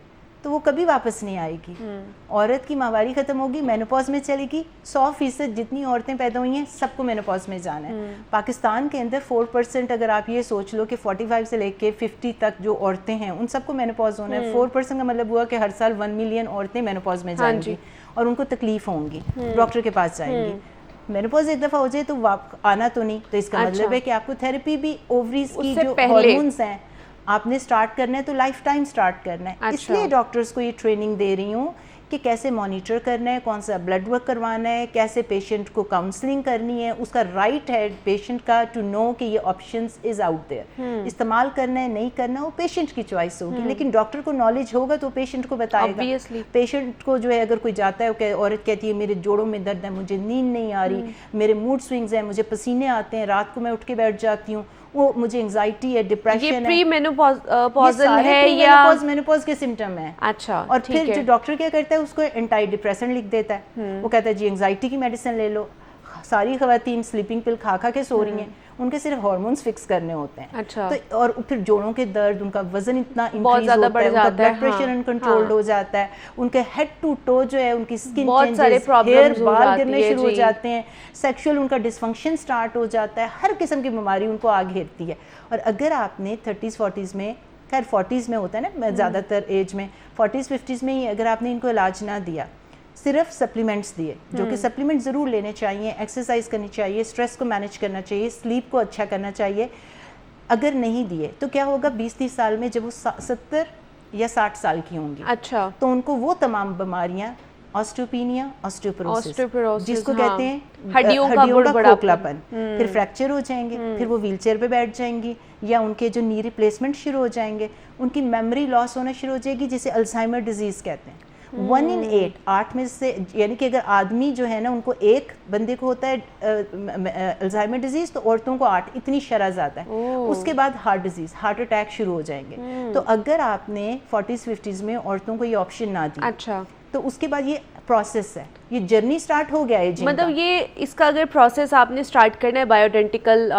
तो वो कभी वापस नहीं आएगी। औरत की माहवारी ख़त्म होगी, मेनोपॉज में चलेगी। 100% जितनी औरतें पैदा हुई हैं सबको मेनोपॉज में जाना है। पाकिस्तान के अंदर 4% अगर आप ये सोच लो कि 45 से लेके 50 तक जो औरतें हैं उन सबको मेनोपॉज होना है। 4% का मतलब हुआ कि हर साल 1 मिलियन औरतें मेनोपॉज में जाएंगी और उनको तकलीफ होंगी, डॉक्टर के पास जाएंगी। मेनोपॉज एक दफ़ा हो जाए तो आना तो नहीं, तो इसका मतलब है कि आपको थेरेपी भी ओवरीज की जो हार्मोन्स हैं आपने स्टार्ट करना है तो लाइफ टाइम स्टार्ट करना है। अच्छा। इसलिए डॉक्टर्स को ये ट्रेनिंग दे रही हूँ कि कैसे मॉनिटर करना है, कौन सा ब्लड वर्क करवाना है, कैसे पेशेंट को काउंसलिंग करनी है। उसका राइट है पेशेंट का टू नो कि ये ऑप्शंस इज आउट देयर। इस्तेमाल करना है नहीं करना वो पेशेंट की चॉइस होगी, लेकिन डॉक्टर को नॉलेज होगा तो पेशेंट को बताएगा। पेशेंट को जो है अगर कोई जाता है, औरत कहती है मेरे जोड़ों में दर्द है, मुझे नींद नहीं आ रही, मेरे मूड स्विंग्स हैं, मुझे पसीने आते हैं, रात को मैं उठ के बैठ जाती हूँ, वो मुझे एंजाइटी है, डिप्रेशन है, प्री मेनोपॉजल है या मेनोपॉज के सिम्टम है। अच्छा। और फिर जो डॉक्टर क्या करता है उसको एंटी डिप्रेसेंट लिख देता है। वो कहता है जी एंजाइटी की मेडिसिन ले लो। सारी खवातीन स्लीपिंग पिल खा खा के सो रही हैं, उनके सिर्फ हार्मोन्स फिक्स करने होते हैं। अच्छा। तो और फिर जोड़ों के दर्द, उनका वजन इतना इंक्रीज होता है, उनका ब्लड प्रेशर अनकंट्रोल्ड हो जाता है, उनके हेड टू टो जो है उनकी स्किन चेंजेस, हेयर बाल गिरने शुरू हो जाते हैं, सेक्सुअल उनका डिसफंक्शन स्टार्ट हो जाता है, हर किस्म की बीमारी उनको आ घेरती है। और अगर आपने 30-40s में, खैर 40s में होता है ना ज़्यादातर एज में, 40s-50s में ही अगर आपने इनको इलाज ना दिया, सिर्फ सप्लीमेंट्स दिए, जो कि सप्लीमेंट ज़रूर लेने चाहिए, एक्सरसाइज करनी चाहिए, स्ट्रेस को मैनेज करना चाहिए, स्लीप को अच्छा करना चाहिए, अगर नहीं दिए तो क्या होगा 20-30 साल में जब वो 70 या 60 साल की होंगी, अच्छा, तो उनको वो तमाम बीमारियां, ऑस्टियोपीनिया, ऑस्टियोपोरोसिस जिसको कहते हैं हड्डियों का खोखलापन, फिर फ्रैक्चर हो जाएंगे, फिर वो व्हीलचेयर पे बैठ जाएंगी, या उनके जो नी रिप्लेसमेंट शुरू हो जाएंगे, उनकी मेमोरी लॉस होना शुरू हो जाएगी, जिसे अल्जाइमर डिजीज़ कहते हैं। 1 in 8, 8 में से, यानी कि अगर आदमी जो है ना उनको एक बंदे को होता है अल्जाइमर डिजीज़, तो औरतों को 8, इतनी शरह ज़्यादा है। उसके बाद हार्ट डिजीज़, हार्ट अटैक शुरू हो जाएंगे। तो अगर आपने 40s-50s में औरतों को ये ऑप्शन ना दी, अच्छा, तो उसके बाद ये प्रोसेस है, ये जर्नी स्टार्ट हो गया है जिम मतलब ये इसका अगर प्रोसेस आपने स्टार्ट करना है बायोइडेंटिकल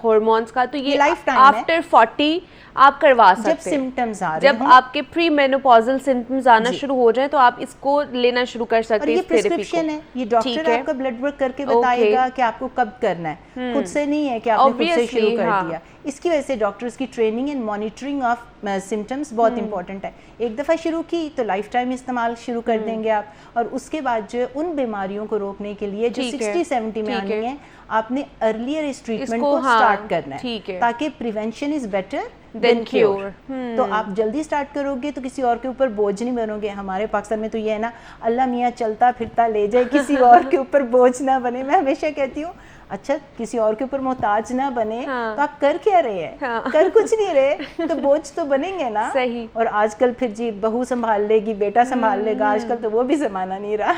हॉर्मोन्स का, तो ये lifetime है। आफ्टर 40 आप करवा सकते जब हैं। सिम्टम्स आ रहे जब हों, आपके प्री मेनोपॉजल सिम्टम्स आना शुरू हो जाए तो आप इसको लेना शुरू कर और सकते ये हैं इस थेरेपी प्रिस्क्रिप्शन को। है, ये डॉक्टर ठीक है। आपका ब्लड वर्क करके बताएगा कि आपको कब करना है, खुद से नहीं है कि आपने खुद से Obviously, शुरू कर हाँ। दिया। इसकी वजह से डॉक्टर्स की training and monitoring of symptoms बहुत इंपॉर्टेंट है। एक दफ़ा शुरू की तो लाइफ टाइम इस्तेमाल शुरू कर देंगे आप, और उसके बाद जो है उन बीमारियों को रोकने के लिए जो ठीक है, 60-70 में ठीक आनी है, आपने अर्लियर इस ट्रीटमेंट इसको, को हाँ, स्टार्ट करना ठीक है। ताकि prevention is better Than than cure। Cure. तो आप जल्दी स्टार्ट करोगे तो किसी और के ऊपर बोझ नहीं बनोगे। हमारे पाकिस्तान में तो ये है ना, अल्लाह मियाँ चलता फिरता ले जाए, किसी और के ऊपर बोझ ना बने। मैं हमेशा कहती हूँ अच्छा किसी और के ऊपर मोहताज ना बने, हाँ। तो आप कर क्या रहे हैं? हाँ। कर कुछ नहीं रहे तो बोझ तो बनेंगे ना। सही। और आजकल फिर जी बहू संभाल लेगी, बेटा संभाल लेगा, आजकल तो वो भी जमाना नहीं रहा।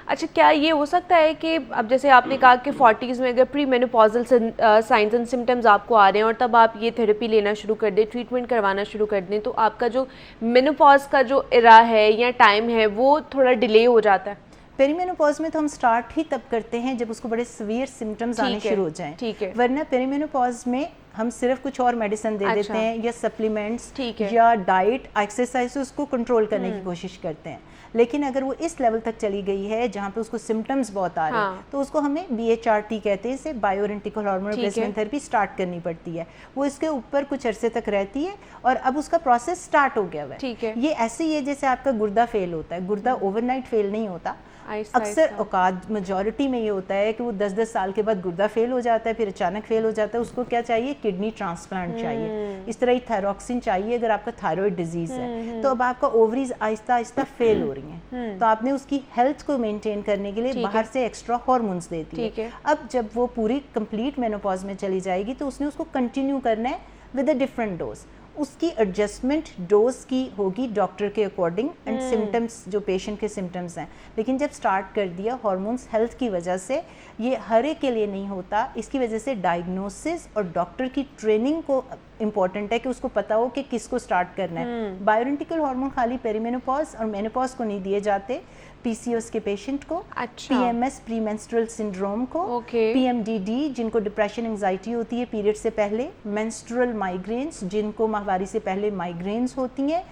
अच्छा, क्या ये हो सकता है कि अब जैसे आपने कहा कि 40s में अगर pre menopausal science and symptoms आपको आ रहे हैं और तब आप ये थेरेपी लेना शुरू कर दें, ट्रीटमेंट करवाना शुरू कर दें, तो आपका जो मेनोपॉज का जो इरा है या टाइम है वो थोड़ा डिले हो जाता है? पेरीमेनोपॉज में तो हम स्टार्ट ही तब करते हैं जब उसको बड़े सीवियर सिम्टम्स आने ठीक है, शुरू हो जाएं। ठीक है। वरना पेरीमेनोपॉज में हम सिर्फ कुछ और मेडिसिन दे अच्छा। देते हैं या सप्लीमेंट्स ठीक है। या डाइट एक्सरसाइज उसको कंट्रोल करने की कोशिश करते हैं। लेकिन अगर वो इस लेवल तक चली गई है जहाँ पे उसको सिम्टम्स बहुत आ रहे हैं, हाँ। तो उसको हमें BHRT कहते हैं, इसे बायोइडेंटिकल हार्मोन ठीक है। रिप्लेसमेंट थेरेपी स्टार्ट करनी पड़ती है। वो इसके ऊपर कुछ अरसे तक रहती है और अब उसका प्रोसेस स्टार्ट हो गया हुआ है। ठीक है। ये ऐसे ही है जैसे आपका गुर्दा फेल होता है। गुर्दा ओवरनाइट फेल नहीं होता, आहिस्ता अक्सर आहिस्ता। औकात मेजॉरिटी में ये होता है कि वो 10-10 साल के बाद गुर्दा फेल हो जाता है, फिर अचानक फेल हो जाता है। उसको क्या चाहिए? किडनी ट्रांसप्लांट चाहिए। इस तरह ही थायरॉक्सिन चाहिए अगर आपका थायराइड डिजीज है। तो अब आपका ओवरीज आहिस्ता आहिस्ता फेल हो रही हैं, तो आपने उसकी हेल्थ को मेंटेन करने के लिए ठीक बाहर है। से एक्स्ट्रा हार्मोन्स देती ठीक है। है। अब जब वो पूरी कंप्लीट मेनोपॉज में चली जाएगी तो उसने उसको कंटिन्यू करना है विद अ डिफरेंट डोज। उसकी एडजस्टमेंट डोज की होगी डॉक्टर के अकॉर्डिंग एंड सिम्टम्स जो पेशेंट के सिम्टम्स हैं। लेकिन जब स्टार्ट कर दिया हार्मोन्स हेल्थ की वजह से, ये हर एक के लिए नहीं होता। इसकी वजह से डायग्नोसिस और डॉक्टर की ट्रेनिंग को इम्पॉर्टेंट है कि उसको पता हो कि किसको स्टार्ट करना है। बायोइडेंटिकल हार्मोन खाली पेरीमेनोपॉज और मेनोपॉज को नहीं दिए जाते, PCOS के पेशेंट को, अच्छा। PMS प्री मेंस्ट्रुअल सिंड्रोम को, ओके। PMDD जिनको डिप्रेशन एंजाइटी होती है पीरियड से पहले, मेंस्ट्रुअल माइग्रेन्स जिनको माहवारी से पहले माइग्रेन्स होती हैं,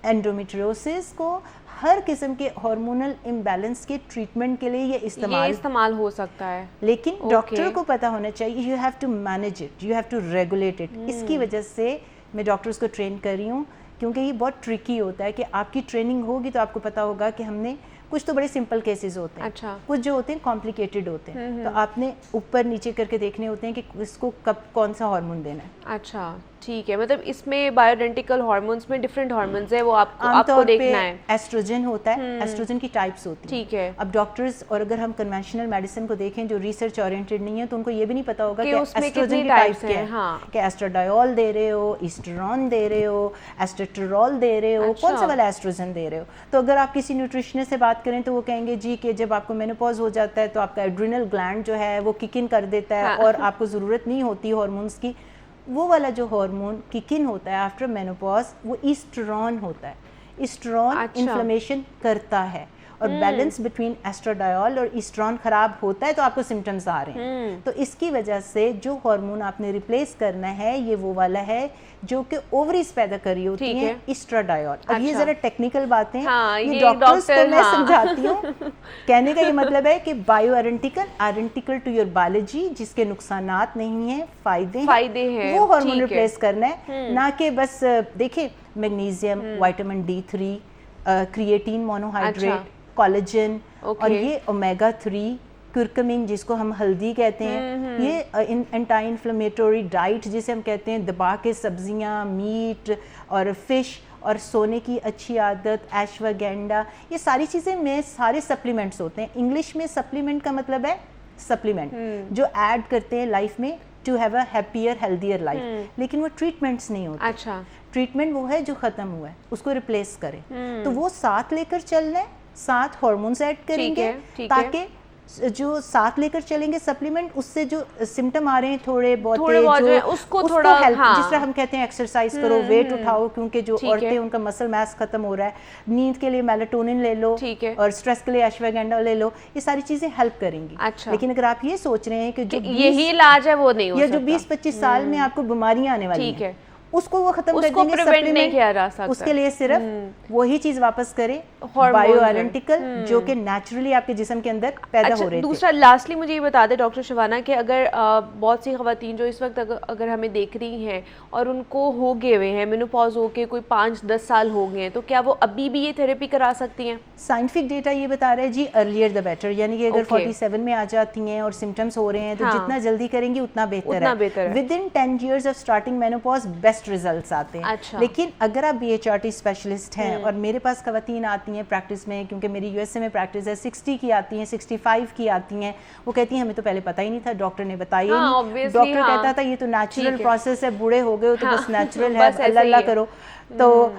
एंडोमेट्रियोसिस को, हर किस्म के हार्मोनल इम्बैलेंस के ट्रीटमेंट के लिए ये इस्तेमाल हो सकता है। लेकिन ओके। डॉक्टर को पता होना चाहिए, you have to manage it, you have to regulate it. इसकी वजह से मैं डॉक्टर्स को ट्रेन कर रही हूँ, क्योंकि ये बहुत ट्रिकी होता है कि आपकी ट्रेनिंग होगी तो आपको पता होगा कि हमने कुछ तो बड़े सिंपल केसेस होते हैं, अच्छा। कुछ जो होते हैं कॉम्प्लिकेटेड होते हैं, तो आपने ऊपर नीचे करके देखने होते हैं कि इसको कब कौन सा हार्मोन देना है। अच्छा, ठीक है। मतलब इसमें बायोइडेंटिकल हार्मोन्स में डिफरेंट हार्मोन्स है, वो आपको आमतौर पे देखना है। एस्ट्रोजन होता है, एस्ट्रोजन की टाइप्स होती हैं। ठीक है। अब डॉक्टर्स और अगर हम कन्वेंशनल मेडिसिन को देखें जो रिसर्च ओरिएंटेड नहीं है, तो उनको ये भी नहीं पता होगा कि कि उसमें एस्ट्रोजन कितनी की टाइप types क्या हैं, है, हाँ। कि एस्ट्राडायोल दे रहे हो, ईस्टरॉन दे रहे हो, एस्टेटोरोल दे रहे हो, अच्छा। कौन सा वाला एस्ट्रोजन दे रहे हो। तो अगर आप किसी न्यूट्रिशनिस्ट से बात करें तो वो कहेंगे जी कि जब आपको मेनोपॉज हो जाता है तो आपका एड्रिनल ग्लैंड जो है वो किक इन कर देता है, हाँ। और आपको ज़रूरत नहीं होती हार्मोन्स की। वो वाला जो हार्मोन किक इन होता है आफ्टर मेनोपॉज वो ईस्टरॉन होता है। ईस्टरॉन अच्छा। इन्फ्लेमेशन करता है, और बैलेंस बिटवीन एस्ट्राडायोल और ईस्ट्रॉन खराब होता है तो आपको सिम्टम्स आ रहे हैं। तो इसकी वजह से जो हार्मोन आपने रिप्लेस करना है ये वो वाला है जो कि ओवरीज पैदा कर रही होती ठीक हैं, है। एस्ट्राडायोल। अब ये अच्छा। जरा टेक्निकल बातें हैं, हाँ, ये ये डॉक्टर्स को डॉक्टर, मैं हाँ। समझाती हूँ। कहने का ये मतलब है कि बायोइडेंटिकल आइडेंटिकल टू योर बायोलॉजी, जिसके नुकसानात नहीं है, फायदे हैं, वो हार्मोन ठीक है। रिप्लेस करना है, ना कि बस देखिए magnesium, vitamin D3, creatine monohydrate, अच्छा। Collagen, okay. और ये ओमेगा 3, कुर्कुमिन जिसको हम हल्दी कहते हैं, ये एंटी इन्फ्लेमेटरी डाइट जिसे हम कहते हैं, दबा के सब्जियां, मीट और फिश, और सोने की अच्छी आदत, एश्वागेंडा, ये सारी चीज़ें में सारे सप्लीमेंट्स होते हैं। इंग्लिश में सप्लीमेंट का मतलब है सप्लीमेंट जो ऐड करते हैं लाइफ में to have a happier healthier life, लेकिन वो ट्रीटमेंट्स नहीं होते। अच्छा। ट्रीटमेंट वो है जो ख़त्म हुआ है उसको रिप्लेस करे, तो वो साथ लेकर चलना है, साथ हार्मोन्स ऐड करेंगे ठीक है। ताकि जो साथ लेकर चलेंगे सप्लीमेंट, उससे जो सिम्टम आ रहे हैं थोड़े बहुत जो है, उसको थोड़ा हेल्प, हाँ। जिस तरह हम कहते हैं एक्सरसाइज करो, वेट उठाओ, क्योंकि जो औरतें उनका मसल मास खत्म हो रहा है, नींद के लिए मेलाटोनिन ले लो, और स्ट्रेस के लिए अश्वगंधा ले लो, ये सारी चीजें हेल्प करेंगी। अच्छा। लेकिन अगर आप ये सोच रहे हैं कि जो यही इलाज है वो नहीं हो या सकता, जो 20-25 साल में आपको बीमारियां आने वाली ठीक है, उसको वो खत्म कर उसको देंगे प्रिवेंट नहीं किया जा सकता। उसके लिए सिर्फ वही चीज वापस करें, बायो आइडेंटिकल, जो कि नेचुरली आपके जिस्म के अंदर पैदा हो रहे थे। दूसरा लास्टली मुझे ये बता दें डॉक्टर शिवाना कि अगर बहुत सी खवातीन जो इस वक्त अगर हमें देख रही हैं और उनको हो गए हुए हैं मेनोपॉज हो के कोई 5-10 साल हो गए हैं, तो क्या वो अभी भी ये थेरेपी करा सकती हैं? साइंटिफिक डेटा ये बता रहा है जी, अर्लियर द बेटर, यानी कि अगर 47 में आ जाती हैं और सिम्टम्स हो रहे हैं तो जितना जल्दी करेंगी उतना बेहतर है। With in 10 years of starting menopause best results आते हैं। अच्छा। लेकिन अगर आप BHRT स्पेशलिस्ट हैं और मेरे पास खवातीन आती हैं प्रैक्टिस में, क्योंकि मेरी USA में प्रैक्टिस है, 60 की आती हैं, 65 की आती हैं, वो कहती हैं हमें तो पहले पता ही नहीं था, डॉक्टर ने बताया नहीं, डॉक्टर कहता था ये तो नेचुरल प्रोसेस है, बूढ़े हो गए हो तो बस नेचुरल है, अल्लाह करो। तो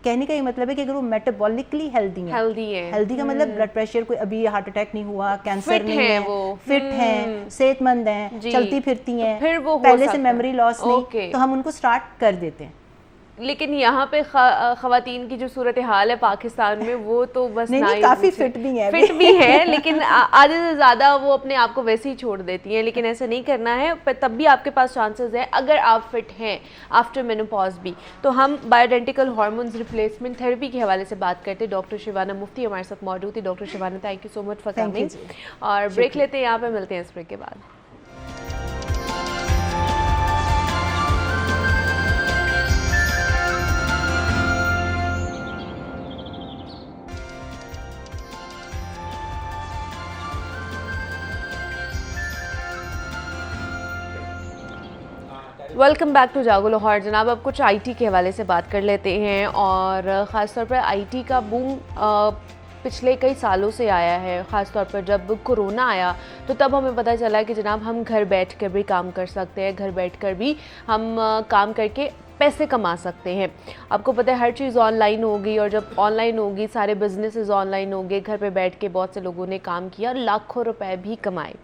कहने का ये मतलब है कि अगर वो मेटाबॉलिकली हेल्दी है, हेल्दी का मतलब ब्लड प्रेशर, कोई अभी हार्ट अटैक नहीं हुआ, कैंसर नहीं है, फिट हैं, सेहतमंद हैं, चलती फिरती हैं, पहले से मेमोरी लॉस नहीं, तो हम उनको स्टार्ट कर देते हैं। लेकिन यहाँ पे खवातीन की जो सूरत हाल है पाकिस्तान में, वो तो बस नहीं, काफी फिट भी है लेकिन आधे से ज़्यादा वो अपने आप को वैसे ही छोड़ देती हैं। लेकिन ऐसा नहीं करना है, पर तब भी आपके पास चांसेस है अगर आप फिट हैं आफ्टर मेनोपॉज भी। तो हम बायोइडेंटिकल हार्मोन्स रिप्लेसमेंट थेरेपी के हवाले से बात करते हैं। डॉक्टर शिवाना मुफ्ती हमारे साथ मौजूद थी। Doctor Sivana, thank you so much for coming. और ब्रेक लेते हैं, यहाँ पे मिलते हैं इस ब्रेक के बाद। वेलकम बैक टू जागो लाहौर। जनाब, अब कुछ IT के हवाले से बात कर लेते हैं, और ख़ास तौर पर IT का बूम पिछले कई सालों से आया है। ख़ास तौर पर जब कोरोना आया तो तब हमें पता चला कि जनाब हम घर बैठ कर भी काम कर सकते हैं, घर बैठ कर भी हम काम करके पैसे कमा सकते हैं। आपको पता है हर चीज़ ऑनलाइन होगी, और जब ऑनलाइन होगी सारे बिजनेसेस ऑनलाइन होंगे, घर पे बैठ के बहुत से लोगों ने काम किया, लाखों रुपए भी कमाए।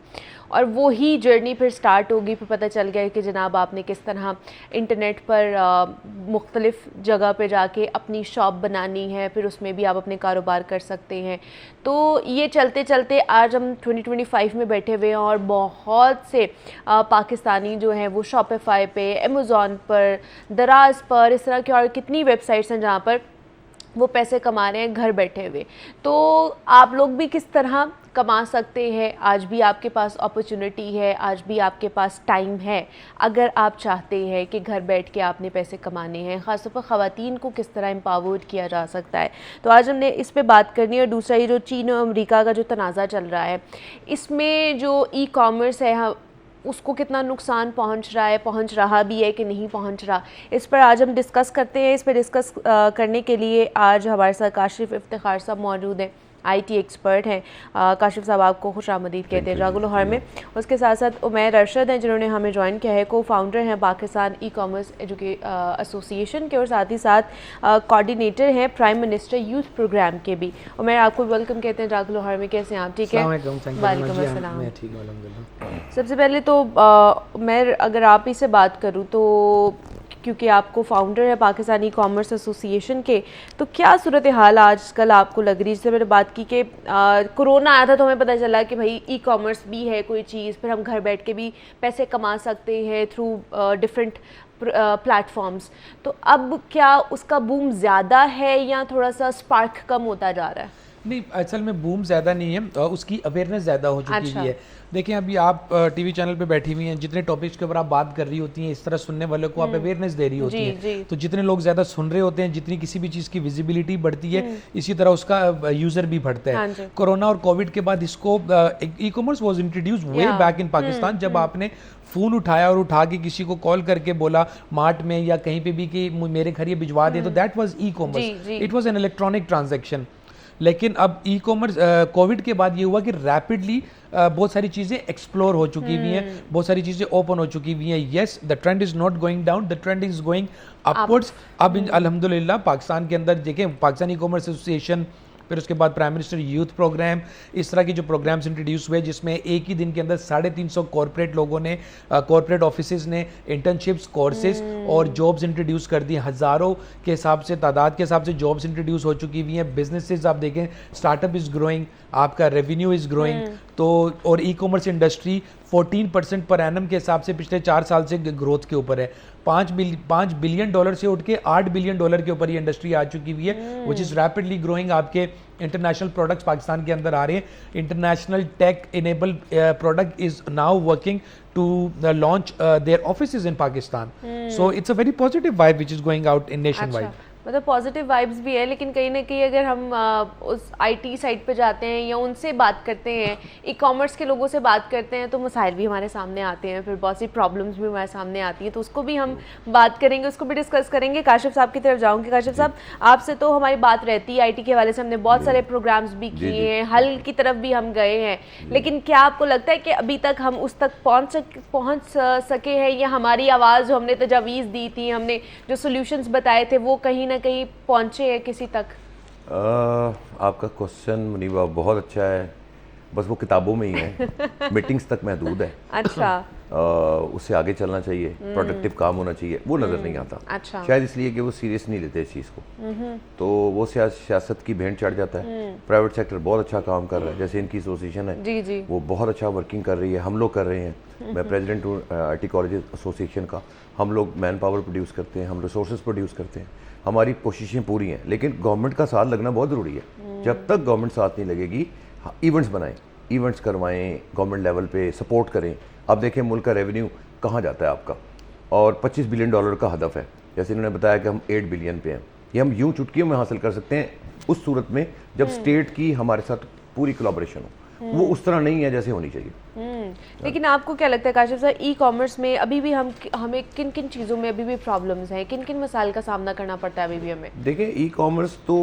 और वो ही जर्नी फिर स्टार्ट होगी। फिर पता चल गया कि जनाब आपने किस तरह इंटरनेट पर मुख्तलिफ जगह पे जाके अपनी शॉप बनानी है, फिर उसमें भी आप अपने कारोबार कर सकते हैं। तो ये चलते चलते आज हम 2025 में बैठे हुए हैं, और बहुत से पाकिस्तानी जो हैं वो शॉपिफाई पे, अमेज़ॉन पर, दराज पर, इस तरह की और कितनी वेबसाइट्स हैं जहाँ पर वो पैसे कमा रहे हैं घर बैठे हुए। तो आप लोग भी किस तरह कमा सकते हैं, आज भी आपके पास अपॉर्चुनिटी है, आज भी आपके पास टाइम है, अगर आप चाहते हैं कि घर बैठ के आपने पैसे कमाने हैं। ख़ासतौर पर ख़वातीन को किस तरह एम्पावर्ड किया जा सकता है, तो आज हमने इस पे बात करनी है। और दूसरा ये जो चीन और अमेरिका का जो तनाज़ा चल रहा है, इसमें जो ई-कॉमर्स है उसको कितना नुकसान पहुंच रहा है, पहुंच रहा भी है कि नहीं पहुंच रहा, इस पर आज हम डिस्कस करते हैं। इस पर डिस्कस करने के लिए आज हमारे साथ काशिफ इफ्तिखार साहब मौजूद हैं, IT एक्सपर्ट हैं। काशिफ साहब आपको खुश आमदीद कहते हैं जागो लाहौर में। उसके साथ साथ उमैर अरशद हैं जिन्होंने हमें ज्वाइन किया है, को फाउंडर हैं पाकिस्तान ई-कॉमर्स एसोसिएशन के, और साथ ही साथ कोऑर्डिनेटर हैं प्राइम मिनिस्टर यूथ प्रोग्राम के भी। उमैर, आपको वेलकम कहते हैं जागो लाहौर में। कैसे हैं आप? ठीक है, वालेकुम अस्सलाम। सबसे पहले तो मैं अगर आप ही से बात करूँ तो क्योंकि आपको फाउंडर है पाकिस्तानी कॉमर्स एसोसिएशन के, तो क्या सूरत हाल आजकल आपको लग रही है? जिससे मैंने बात की कि कोरोना आया था तो हमें पता चला कि भाई ई-कॉमर्स भी है कोई चीज़, फिर हम घर बैठ के भी पैसे कमा सकते हैं थ्रू डिफरेंट प्लेटफॉर्म्स। तो अब क्या उसका बूम ज़्यादा है या थोड़ा सा स्पार्क कम होता जा रहा है? नहीं, असल में बूम ज़्यादा नहीं है, उसकी अवेयरनेस ज़्यादा हो चुकी हुई है। देखिए, अभी आप टीवी चैनल पे बैठी हुई हैं, जितने टॉपिक्स के ऊपर आप बात कर रही होती हैं, इस तरह सुनने वालों को आप अवेयरनेस दे रही होती हैं, तो जितने लोग ज़्यादा सुन रहे होते हैं, जितनी किसी भी चीज़ की विजिबिलिटी बढ़ती है, इसी तरह उसका यूज़र भी बढ़ता है। कोरोना और कोविड के बाद इसको e-commerce was introduced way back in Pakistan. जब आपने फ़ोन उठाया और उठा के किसी को कॉल करके बोला मार्ट में या कहीं पे भी कि मेरे घर ये भिजवा दे, तो that was e-commerce, it was an electronic transaction. लेकिन अब ई-कॉमर्स कोविड के बाद ये हुआ कि रैपिडली बहुत सारी चीज़ें एक्सप्लोर हो चुकी हुई हैं, बहुत सारी चीज़ें ओपन हो चुकी हुई हैं। Yes, the trend is not going down, the trend is going upwards. अब अल्हम्दुलिल्लाह पाकिस्तान के अंदर देखें, पाकिस्तान ई-कॉमर्स एसोसिएशन फिर उसके बाद प्राइम मिनिस्टर यूथ प्रोग्राम, इस तरह के जो प्रोग्राम्स इंट्रोड्यूस हुए जिसमें एक ही दिन के अंदर 350 कॉर्पोरेट लोगों ने, कॉर्पोरेट ऑफिसेज ने इंटर्नशिप्स, कोर्सेज और जॉब्स इंट्रोड्यूस कर दी। हज़ारों के हिसाब से, तादाद के हिसाब से जॉब्स इंट्रोड्यूस हो चुकी हुई हैं। बिजनेसेस आप देखें, स्टार्टअप इज़ ग्रोइंग, आपका रेवेन्यू इज़ ग्रोइंग। तो और e commerce industry 14% per annum के हिसाब से पिछले 4 साल से ग्रोथ के ऊपर है। 5 बिलियन डॉलर से उठ के 8 बिलियन डॉलर के ऊपर ये इंडस्ट्री आ चुकी हुई है, विच इज़ रैपिडली ग्रोइंग। आपके इंटरनेशनल प्रोडक्ट्स पाकिस्तान के अंदर आ रहे हैं। International tech enable product is now working to launch their offices in Pakistan. So it's a very positive vibe which is going out in nation wide. मतलब positive vibes भी है, लेकिन कहीं ना कहीं अगर हम उस आईटी साइड पे जाते हैं या उनसे बात करते हैं, ई कॉमर्स के लोगों से बात करते हैं, तो मसाइल भी हमारे सामने आते हैं, फिर बहुत सी प्रॉब्लम्स भी हमारे सामने आती हैं। तो उसको भी हम बात करेंगे, उसको भी डिस्कस करेंगे। काशिफ साहब की तरफ जाऊँगी। काशिफ साहब, आपसे तो हमारी बात रहती है आईटी के हवाले से, हमने बहुत सारे प्रोग्राम्स भी किए हैं, हल की तरफ भी हम गए हैं, लेकिन क्या आपको लगता है कि अभी तक हम उस तक पहुँच सके हैं, या हमारी आवाज़ जो हमने तजावीज़ दी थी, हमने जो सोल्यूशंस बताए थे, वो कहीं ना कहीं पहुंचे हैं किसी तक? आपका क्वेश्चन मुनीबा बहुत अच्छा है, बस वो किताबों में ही है, मीटिंग्स तक महदूद है। अच्छा। उससे आगे चलना चाहिए, प्रोडक्टिव काम होना चाहिए, वो नज़र नहीं आता। अच्छा। शायद इसलिए कि वो सीरियस नहीं लेते इस चीज़ को, तो वो सियासत की भेंट चढ़ जाता है। प्राइवेट सेक्टर बहुत अच्छा काम कर रहा है, जैसे इनकी एसोसिएशन है जी जी, वो बहुत अच्छा वर्किंग कर रही है, हम लोग कर रहे हैं। मैं प्रेसिडेंट हूँ आईटी कॉलेज एसोसिएशन का। हम लोग मैन पावर प्रोड्यूस करते हैं, हम रिसोर्सेज प्रोड्यूस करते हैं, हमारी कोशिशें पूरी हैं, लेकिन गवर्नमेंट का साथ लगना बहुत ज़रूरी है। जब तक गवर्नमेंट साथ नहीं लगेगी, इवेंट्स बनाएं, इवेंट्स करवाएं, गवर्नमेंट लेवल पे सपोर्ट करें। अब देखें मुल्क का रेवेन्यू कहाँ जाता है आपका, और 25 बिलियन डॉलर का हदफ है, जैसे इन्होंने बताया कि हम 8 बिलियन पे हैं। ये हम यूं चुटकियों में हासिल कर सकते हैं उस सूरत में जब स्टेट की हमारे साथ पूरी कोलैबोरेशन हो। वो उस तरह नहीं है जैसे होनी चाहिए। लेकिन आपको क्या लगता है काशिफ साहब, ई कॉमर्स में अभी भी हमें किन किन चीज़ों में अभी भी प्रॉब्लम्स हैं, किन किन मसाइल का सामना करना पड़ता है अभी भी हमें? देखें, ई कॉमर्स तो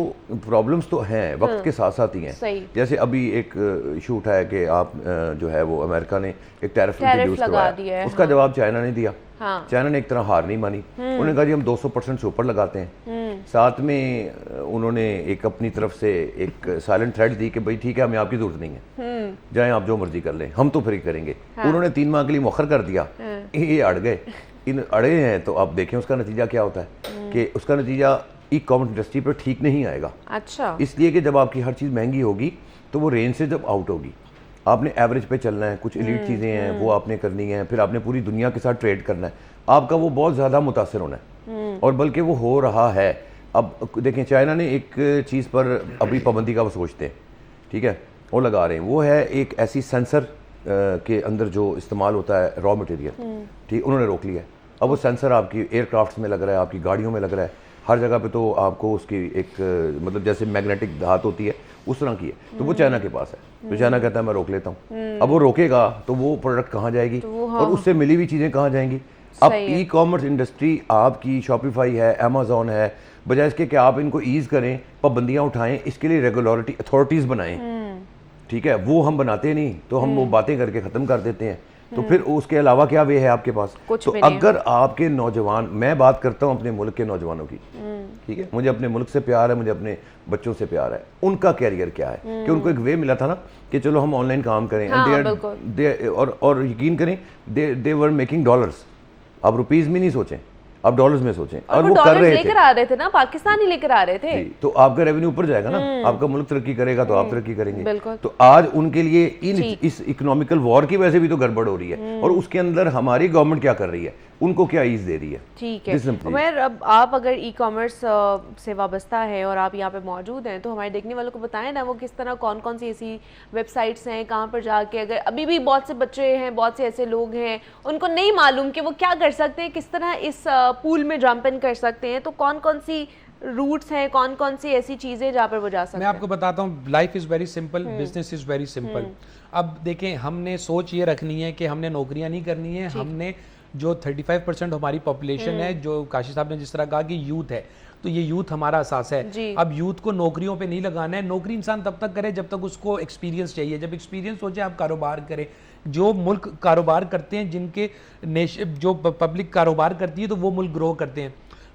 प्रॉब्लम्स तो हैं, वक्त के साथ साथ ही हैं। सही। जैसे अभी एक इशू उठा है कि आप जो है वो अमेरिका ने एक टैरिफ इंट्रोड्यूस लगा दिया करवाया, है, उसका जवाब चाइना ने दिया। हाँ। चाइना ने एक तरह हार नहीं मानी, उन्होंने कहा जी हम 200% से ऊपर लगाते हैं। साथ में उन्होंने एक अपनी तरफ से एक साइलेंट थ्रेट दी कि भाई ठीक है, हमें आपकी जरूरत नहीं है, जाएं आप जो मर्जी कर लें, हम तो फ्री करेंगे। हाँ। उन्होंने 3 माह के लिए मौखर कर दिया। हाँ। ये अड़ गए, इन अड़े हैं, तो आप देखें उसका नतीजा क्या होता है कि उसका नतीजा ई कॉमर्स इंडस्ट्री पर ठीक नहीं आएगा। अच्छा। इसलिए कि जब आपकी हर चीज़ महंगी होगी तो वो रेंज से जब आउट होगी, आपने एवरेज पे चलना है, कुछ एलीट चीज़ें हैं वो आपने करनी है, फिर आपने पूरी दुनिया के साथ ट्रेड करना है, आपका वो बहुत ज़्यादा मुतासर होना है, और बल्कि वो हो रहा है। अब देखें, चाइना ने एक चीज़ पर अभी पाबंदी का वो सोचते हैं, ठीक है, वो लगा रहे हैं, वो है एक ऐसी सेंसर के अंदर जो इस्तेमाल होता है रॉ मटेरियल, ठीक, उन्होंने रोक लिया है। अब वो सेंसर आपकी एयरक्राफ्ट्स में लग रहा है, आपकी गाड़ियों में लग रहा है, हर जगह पे तो आपको उसकी एक मतलब जैसे मैग्नेटिक धात होती है उस तरह की है, तो वो चाइना के पास है, तो चाइना कहता है मैं रोक लेता हूँ। अब वो रोकेगा तो वो प्रोडक्ट कहाँ जाएगी, तो हाँ। और उससे मिली हुई चीज़ें कहाँ जाएंगी। अब ई कॉमर्स इंडस्ट्री आपकी शॉपिफाई है, अमेजोन है, बजाय इसके कि आप इनको ईज करें, पाबंदियाँ उठाएं, इसके लिए रेगुलेटरी अथॉरिटीज़ बनाएं, ठीक है, वो हम बनाते नहीं, तो हम वो बातें करके ख़त्म कर देते हैं। तो फिर उसके अलावा क्या वे है आपके पास? तो अगर आपके नौजवान, मैं बात करता हूँ अपने मुल्क के नौजवानों की, ठीक है, मुझे अपने मुल्क से प्यार है, मुझे अपने बच्चों से प्यार है, उनका कैरियर क्या है कि उनको एक वे मिला था ना कि चलो हम ऑनलाइन काम करें। हाँ, और यकीन करें दे वर मेकिंग डॉलर्स, अब रुपीज में नहीं सोचें, अब डॉलर्स में सोचें, और वो कर रहे थे, लेकर आ रहे थे ना, पाकिस्तान ही लेकर आ रहे थे, तो आपका रेवेन्यू ऊपर जाएगा ना, आपका मुल्क तरक्की करेगा तो आप तरक्की करेंगे। तो आज उनके लिए इस इकोनॉमिकल वॉर की वजह से भी तो गड़बड़ हो रही है, और उसके अंदर हमारी गवर्नमेंट क्या कर रही है, उनको क्या ईज दे रही है। ठीक है उमर, अब आप अगर ई कॉमर्स से वाबस्ता है और आप यहाँ पे मौजूद हैं, तो हमारे देखने वालों को बताएं ना वो किस तरह, कौन कौन सी ऐसी वेबसाइट्स हैं, कहाँ पर जाके, अगर अभी भी बहुत से बच्चे हैं, बहुत से ऐसे लोग हैं उनको नहीं मालूम कि वो क्या कर सकते हैं, किस तरह इस पूल में जंप इन कर सकते हैं, तो कौन कौन सी रूट्स हैं, कौन कौन सी ऐसी चीज़ें जहाँ पर वो जा सकते हैं? मैं आपको बताता हूँ, life is very simple, business is very simple. अब देखें, हमने सोच ये रखनी है कि हमने नौकरियाँ नहीं करनी है, हमने जो 35% हमारी पॉपुलेशन है, जो काशी साहब ने जिस तरह कहा कि यूथ है, तो ये यूथ हमारा असास है। अब यूथ को नौकरियों पे नहीं लगाना है, नौकरी इंसान तब तक करे जब तक उसको एक्सपीरियंस चाहिए, जब एक्सपीरियंस हो जाए आप कारोबार करें। जो मुल्क कारोबार करते हैं, जिनके जो पब्लिक कारोबार करती है, तो वो मुल्क ग्रो करते हैं।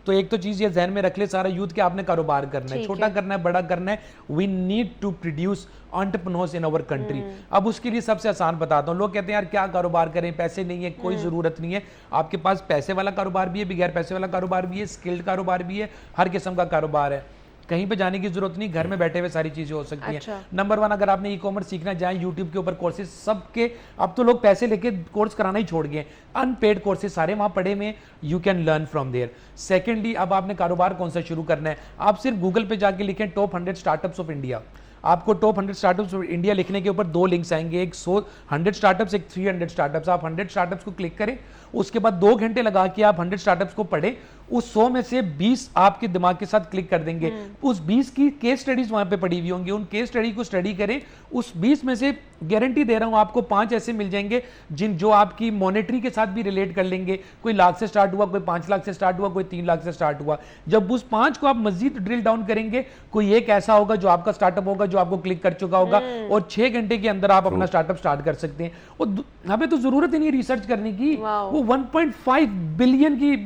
तो एक तो चीज ये जहन में रख ले सारा यूथ के आपने कारोबार करना है, छोटा करना है, बड़ा करना है। We need to produce entrepreneurs in our country. अब उसके लिए सबसे आसान बताता हूँ। लोग कहते हैं यार क्या कारोबार करें, पैसे नहीं है, कोई जरूरत नहीं है। आपके पास पैसे वाला कारोबार भी है, बगैर पैसे वाला कारोबार भी है, स्किल्ड कारोबार भी है, हर किस्म का कारोबार है। कहीं पे जाने की जरूरत नहीं, घर में बैठे हुए सारी चीजें हो सकती हैं। नंबर 1, अगर आपने ई कॉमर्स सीखना जाए, यूट्यूब के ऊपर कोर्सेज सबके, अब तो लोग पैसे लेके कोर्स कराना ही छोड़ गए, अनपेड कोर्सेज सारे वहां पड़े में, you can learn from there. Secondly, अब आपने कारोबार कौन सा शुरू करना है, आप सिर्फ गूगल पे जाके लिखें टॉप 100 स्टार्टअप्स ऑफ इंडिया, आपको टॉप 100 स्टार्टअप्स ऑफ इंडिया लिखने के ऊपर 2 लिंक्स आएंगे, एक 100 स्टार्टअप्स, एक 300 स्टार्टअप्स। आप 100 स्टार्टअप्स को क्लिक करें, उसके बाद 2 घंटे लगा के आप 100 स्टार्टअप्स को पढ़ें, उस 100 में से 20 आपके दिमाग के साथ क्लिक कर देंगे। उस 20 की केस स्टडीज वहां पे पड़ी हुई होंगी, उन केस स्टडी को स्टडी करें। उस 20 में से गारंटी दे रहा हूं आपको 5 ऐसे मिल जाएंगे जो आपकी मॉनेटरी के साथ भी रिलेट कर लेंगे। कोई लाख से स्टार्ट हुआ, कोई 5 लाख से स्टार्ट हुआ, कोई 3 लाख से स्टार्ट हुआ। जब उस 5 को आप मजीद ड्रिल डाउन करेंगे, कोई एक ऐसा होगा जो आपका स्टार्टअप होगा जो आपको क्लिक कर चुका होगा, और 6 घंटे के अंदर आप अपना स्टार्टअप स्टार्ट कर सकते हैं। और हमें तो जरूरत ही नहीं रिसर्च करने की। वो 1.5 बिलियन की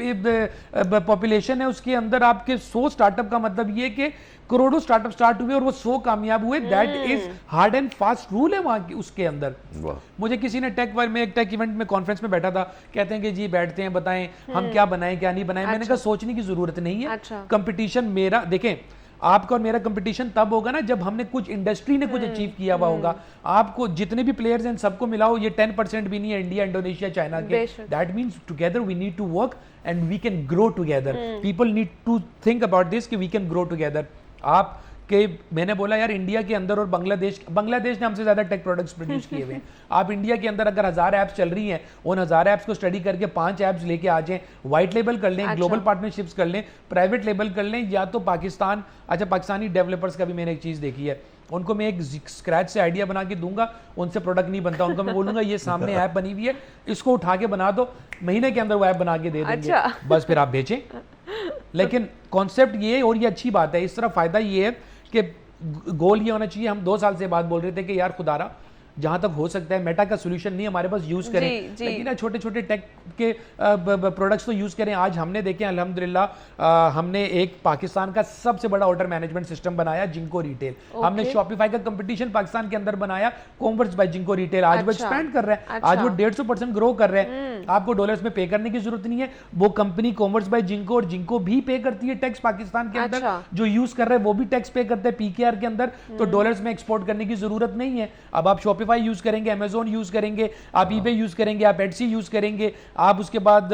पॉपुलेशन है, उसके अंदर आपके 100 स्टार्टअप का मतलब ये कि करोड़ों स्टार्टअप स्टार्ट हुए और वो 100 कामयाब हुए। That is hard and fast rule है वहां की, उसके अंदर। मुझे किसी ने मैं एक टेक इवेंट में, कॉन्फ्रेंस में बैठा था, कहते हैं कि जी बैठते हैं, बताएं हम क्या बनाएं क्या नहीं बनाएं। मैंने कहा सोचने की जरूरत नहीं है। कंपटीशन मेरा, देखें आपका और मेरा कंपटीशन तब होगा ना जब हमने कुछ, इंडस्ट्री ने कुछ अचीव किया हुआ होगा। आपको जितने भी प्लेयर्स हैं सबको मिलाओ, ये 10% भी नहीं है इंडिया, इंडोनेशिया, चाइना के। That means together we need to work and we can grow together. People need to think about this कि वी कैन ग्रो टुगेदर। आप के मैंने बोला यार इंडिया के अंदर और बांग्लादेश ने हमसे ज्यादा टेक प्रोडक्ट्स प्रोड्यूस किए हुए हैं। आप इंडिया के अंदर अगर 1000 ऐप्स चल रही हैं, उन 1000 ऐप्स को स्टडी करके 5 ऐप्स लेके आ जाएं, व्हाइट लेबल कर लें, ग्लोबल पार्टनरशिप्स कर लें, प्राइवेट लेबल कर लें, या तो पाकिस्तानी डेवलपर्स का भी मैंने एक चीज देखी है, उनको मैं एक स्क्रैच से आइडिया बना के दूंगा, उनसे प्रोडक्ट नहीं बनता, उनको मैं बोलूंगा ये सामने ऐप बनी हुई है, इसको उठा के बना दो, महीने के अंदर वो ऐप बना के दे देंगे, बस फिर आप बेचें। लेकिन कॉन्सेप्ट ये, और ये अच्छी बात है, इस तरह फायदा ये है कि गोल ये होना चाहिए। हम 2 साल से बात बोल रहे थे कि यार खुदारा जहां तक हो सकता है मेटा का सोल्यूशन नहीं हमारे पास यूज करें, लेकिन ना छोटे छोटे टेक के प्रोडक्ट्स तो यूज करें। आज हमने देखे अल्हम्दुलिल्लाह, हमने एक पाकिस्तान का सबसे बड़ा ऑर्डर मैनेजमेंट सिस्टम बनाया, जिंको रिटेल। हमने शॉपिफाई का कंपटीशन पाकिस्तान के अंदर बनाया, कॉमर्स बाय जिंको रिटेल। आज वो एक्सपैंड कर रहा है, आज वो 150% ग्रो कर रहे हैं। आपको डॉलर्स में पे करने की जरूरत नहीं है, वो कंपनी कॉमर्स बाय जिंको, और जिंको भी पे करती है टैक्स पाकिस्तान के अंदर, जो यूज कर रहे हैं वो भी टैक्स पे करते हैं पीकेआर के अंदर, तो डॉलर्स में एक्सपोर्ट करने की जरूरत नहीं है। अब आप शॉपिफाई यूज करेंगे, अमेज़न यूज करेंगे, आप ईबे यूज करेंगे, आप एटसी यूज करेंगे, आप उसके बाद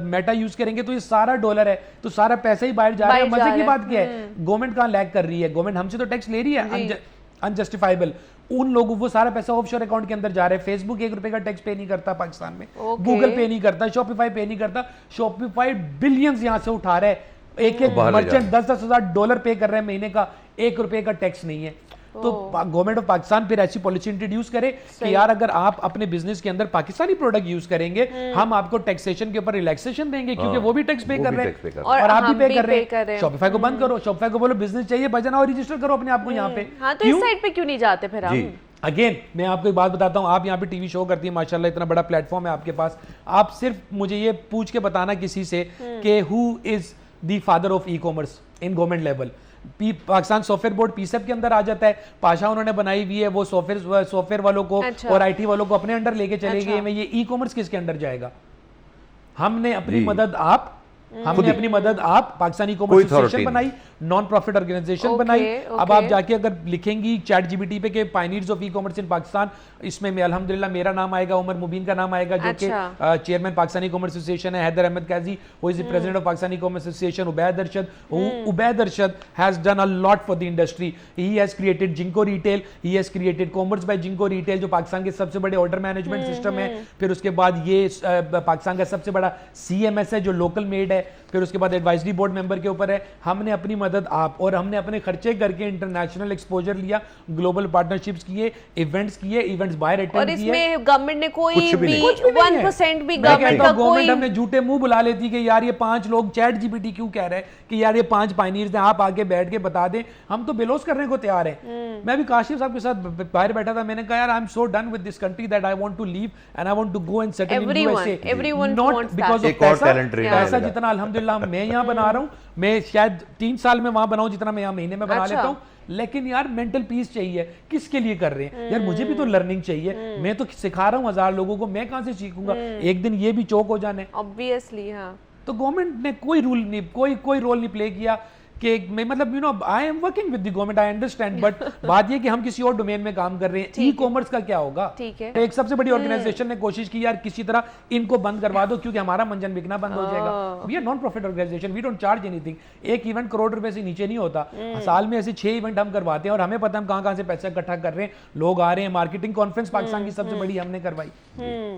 मेटा यूज करेंगे, तो ये सारा डॉलर है, तो सारा पैसा ही बाहर जा रहा है। मजे की बात क्या है, गवर्नमेंट कहां लैग कर रही है, गवर्नमेंट हमसे तो टैक्स ले रही है अनजस्टिफाइबल, उन लोगों वो सारा पैसा ऑफशोर अकाउंट के अंदर जा रहा है। फेसबुक 1 रुपए का टैक्स पे नहीं करता पाकिस्तान में, गूगल पे नहीं करता, शॉपिफाई पे नहीं करता। शॉपिफाई बिलियंस यहां से उठा रहा है, एक मर्चेंट 10-10 हजार डॉलर पे कर रहे हैं महीने का, 1 रुपए का टैक्स नहीं है। तो गवर्नमेंट ऑफ पाकिस्तान फिर ऐसी पॉलिसी इंट्रोड्यूस करे कि यार अगर आप अपने बिजनेस के अंदर पाकिस्तानी प्रोडक्ट यूज करेंगे, हम आपको टैक्सेशन के ऊपर रिलैक्सेशन देंगे, क्योंकि वो भी टैक्स पे कर रहे हैं और आप भी पे कर रहे हैं। शॉपिफाई को बंद करो, शॉपिफाई को बोलो बिजनेस चाहिए बजाना और रजिस्टर करो अपने आप को यहाँ पे। हाँ, तो इस साइड पे क्यों नहीं जाते फिर हम? अगेन मैं आपको एक बात बताता हूँ, आप यहाँ पे टीवी शो करती है माशाल्लाह, इतना बड़ा प्लेटफॉर्म है आपके पास, आप सिर्फ मुझे ये पूछ के बताना किसी से कि who is the father of E commerce in government level. Pakistan software board पीसेप के अंदर आ जाता है, पाशा उन्होंने बनाई हुई है, वो सॉफ्टवेयर वालों को और आईटी वालों को अपने अंडर लेके चले गए में, ये ई कॉमर्स किसके अंडर जाएगा? हमने अपनी मदद आप पाकिस्तानी कॉमर्स एसोसिएशन बनाई, नॉन प्रॉफिट ऑर्गेनाइजेशन बनाई। अब आप जाके अगर लिखेंगी चैट जीपीटी पे के पायनियर्स ऑफ ई कॉमर्स इन पाकिस्तान, इसमें मैं अल्हम्दुलिल्लाह मेरा नाम आएगा, उमर मुबीन का नाम आएगा जो कि चेयरमैन पाकिस्तानी कॉमर्स एसोसिएशन है, Haider Ahmed Qazi who is the president of Pakistani Commerce Association, Ubaid Arshad has done a lot for the industry, he has created Jinko retail, he has created commerce by Jinko retail जो पाकिस्तान के सबसे बड़े ऑर्डर मैनेजमेंट सिस्टम है। फिर उसके बाद ये पाकिस्तान का सबसे बड़ा सीएमएस है जो लोकल मेड है। फिर उसके बाद एडवाइजरी बोर्ड मेंबर के ऊपर है। हमने अपनी मदद आप, और हमने अपने खर्चे करके इंटरनेशनल एक्सपोजर लिया, ग्लोबल पार्टनरशिप्स किए, इवेंट्स बाहर और अटेंड किए। इसमें गवर्नमेंट ने कोई कुछ भी भी नहीं। 1% भी मैं गवर्नमेंट कहता का हूं गवर्नमेंट कोई हमने झूठे मुंह बुला लेती कि यार ये 5 लोग चैट जीपीटी क्यों कह रहे हैं कि यार ये 5 पायनियर्स हैं, आप आगे बैठ के बता दें, हम तो बेलोस करने को तैयार हैं। मैं भी काशिफ साहब के साथ बाहर बैठा था, मैंने कहा यार I am so done with this country that I want to leave and I want to go and settle in USA, everyone not wants because that. ऑफ एक और पैसा। talent train पैसा मिलेगा। जितना अल्हम्दुलिल्लाह मैं यहाँ बना रहा हूँ, मैं शायद 3 साल में वहां बनाऊं जितना मैं यहाँ महीने में बना अच्छा। लेता हूँ, लेकिन यार मेंटल पीस चाहिए। किसके लिए कर रहे हैं यार, मुझे भी तो लर्निंग चाहिए। मैं तो सिखा रहा हूँ 1000 लोगों को, मैं कहाँ से सीखूंगा? एक दिन ये भी चौक हो जाने। ऑब्वियसली हाँ। तो गवर्नमेंट ने कोई रूल नहीं, कोई रोल नहीं प्ले किया कि मैं मतलब you know I am working with the government, I understand, but बात ये कि हम किसी और डोमेन में काम कर रहे हैं। ई कॉमर्स का क्या होगा? ठीक है। तो एक सबसे बड़ी ऑर्गेनाइजेशन ने कोशिश की यार किसी तरह इनको बंद करवा दो, क्योंकि हमारा मंजन बिकना बंद हो जाएगा। We are non profit organisation, we don't charge anything. एक इवेंट करोड़ रुपए से नीचे नहीं होता। साल में ऐसे 6 इवेंट हम करवाते हैं और हमें पता है हम कहाँ से पैसा इकट्ठा कर रहे हैं। लोग आ रहे हैं, मार्केटिंग कॉन्फ्रेंस पाकिस्तान की सबसे बड़ी हमने करवाई,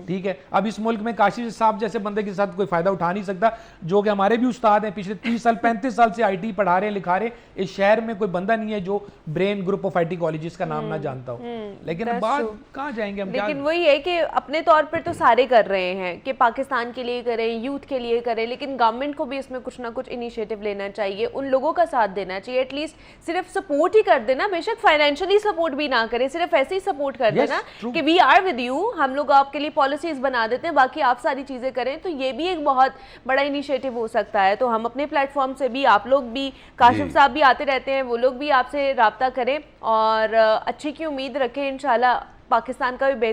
ठीक है। अब इस मुल्क में काशिफ साहब जैसे बंदे के साथ कोई फायदा उठा नहीं सकता, जो कि हमारे भी उस्ताद हैं, पिछले 30 साल 35 साल से IT पढ़ा रहे हैं, लिखा रहे हैं। इस शहर में कोई बंदा नहीं है जो brain group of IT colleges का नाम ना जानता हो। लेकिन अब बात कहाँ जाएंगे हम? लेकिन वही है कि अपने तौर पर तो सारे कर रहे हैं कि पाकिस्तान के लिए करें, यूथ के लिए करें, लेकिन गवर्नमेंट को भी इसमें कुछ ना कुछ इनिशिएटिव लेना चाहिए, उन लोगों का साथ देना चाहिए। एटलीस्ट सिर्फ सपोर्ट ही कर देना, बेशक फाइनेंशियली सपोर्ट भी ना करें, सिर्फ ऐसे ही सपोर्ट कर देना कि वी आर विद यू, हम लोग आपके लिए पॉलिसीज बना देते हैं, बाकी आप सारी चीज़ें करें। तो ये भी एक बहुत बड़ा इनिशिएटिव हो सकता है। तो हम अपने प्लेटफॉर्म से भी, आप लोग भी, काशिफ साहब भी आते रहते हैं, वो लोग भी आपसे राब्ता करें और अच्छी की उम्मीद रखें। इंशाल्लाह पाकिस्तान का भी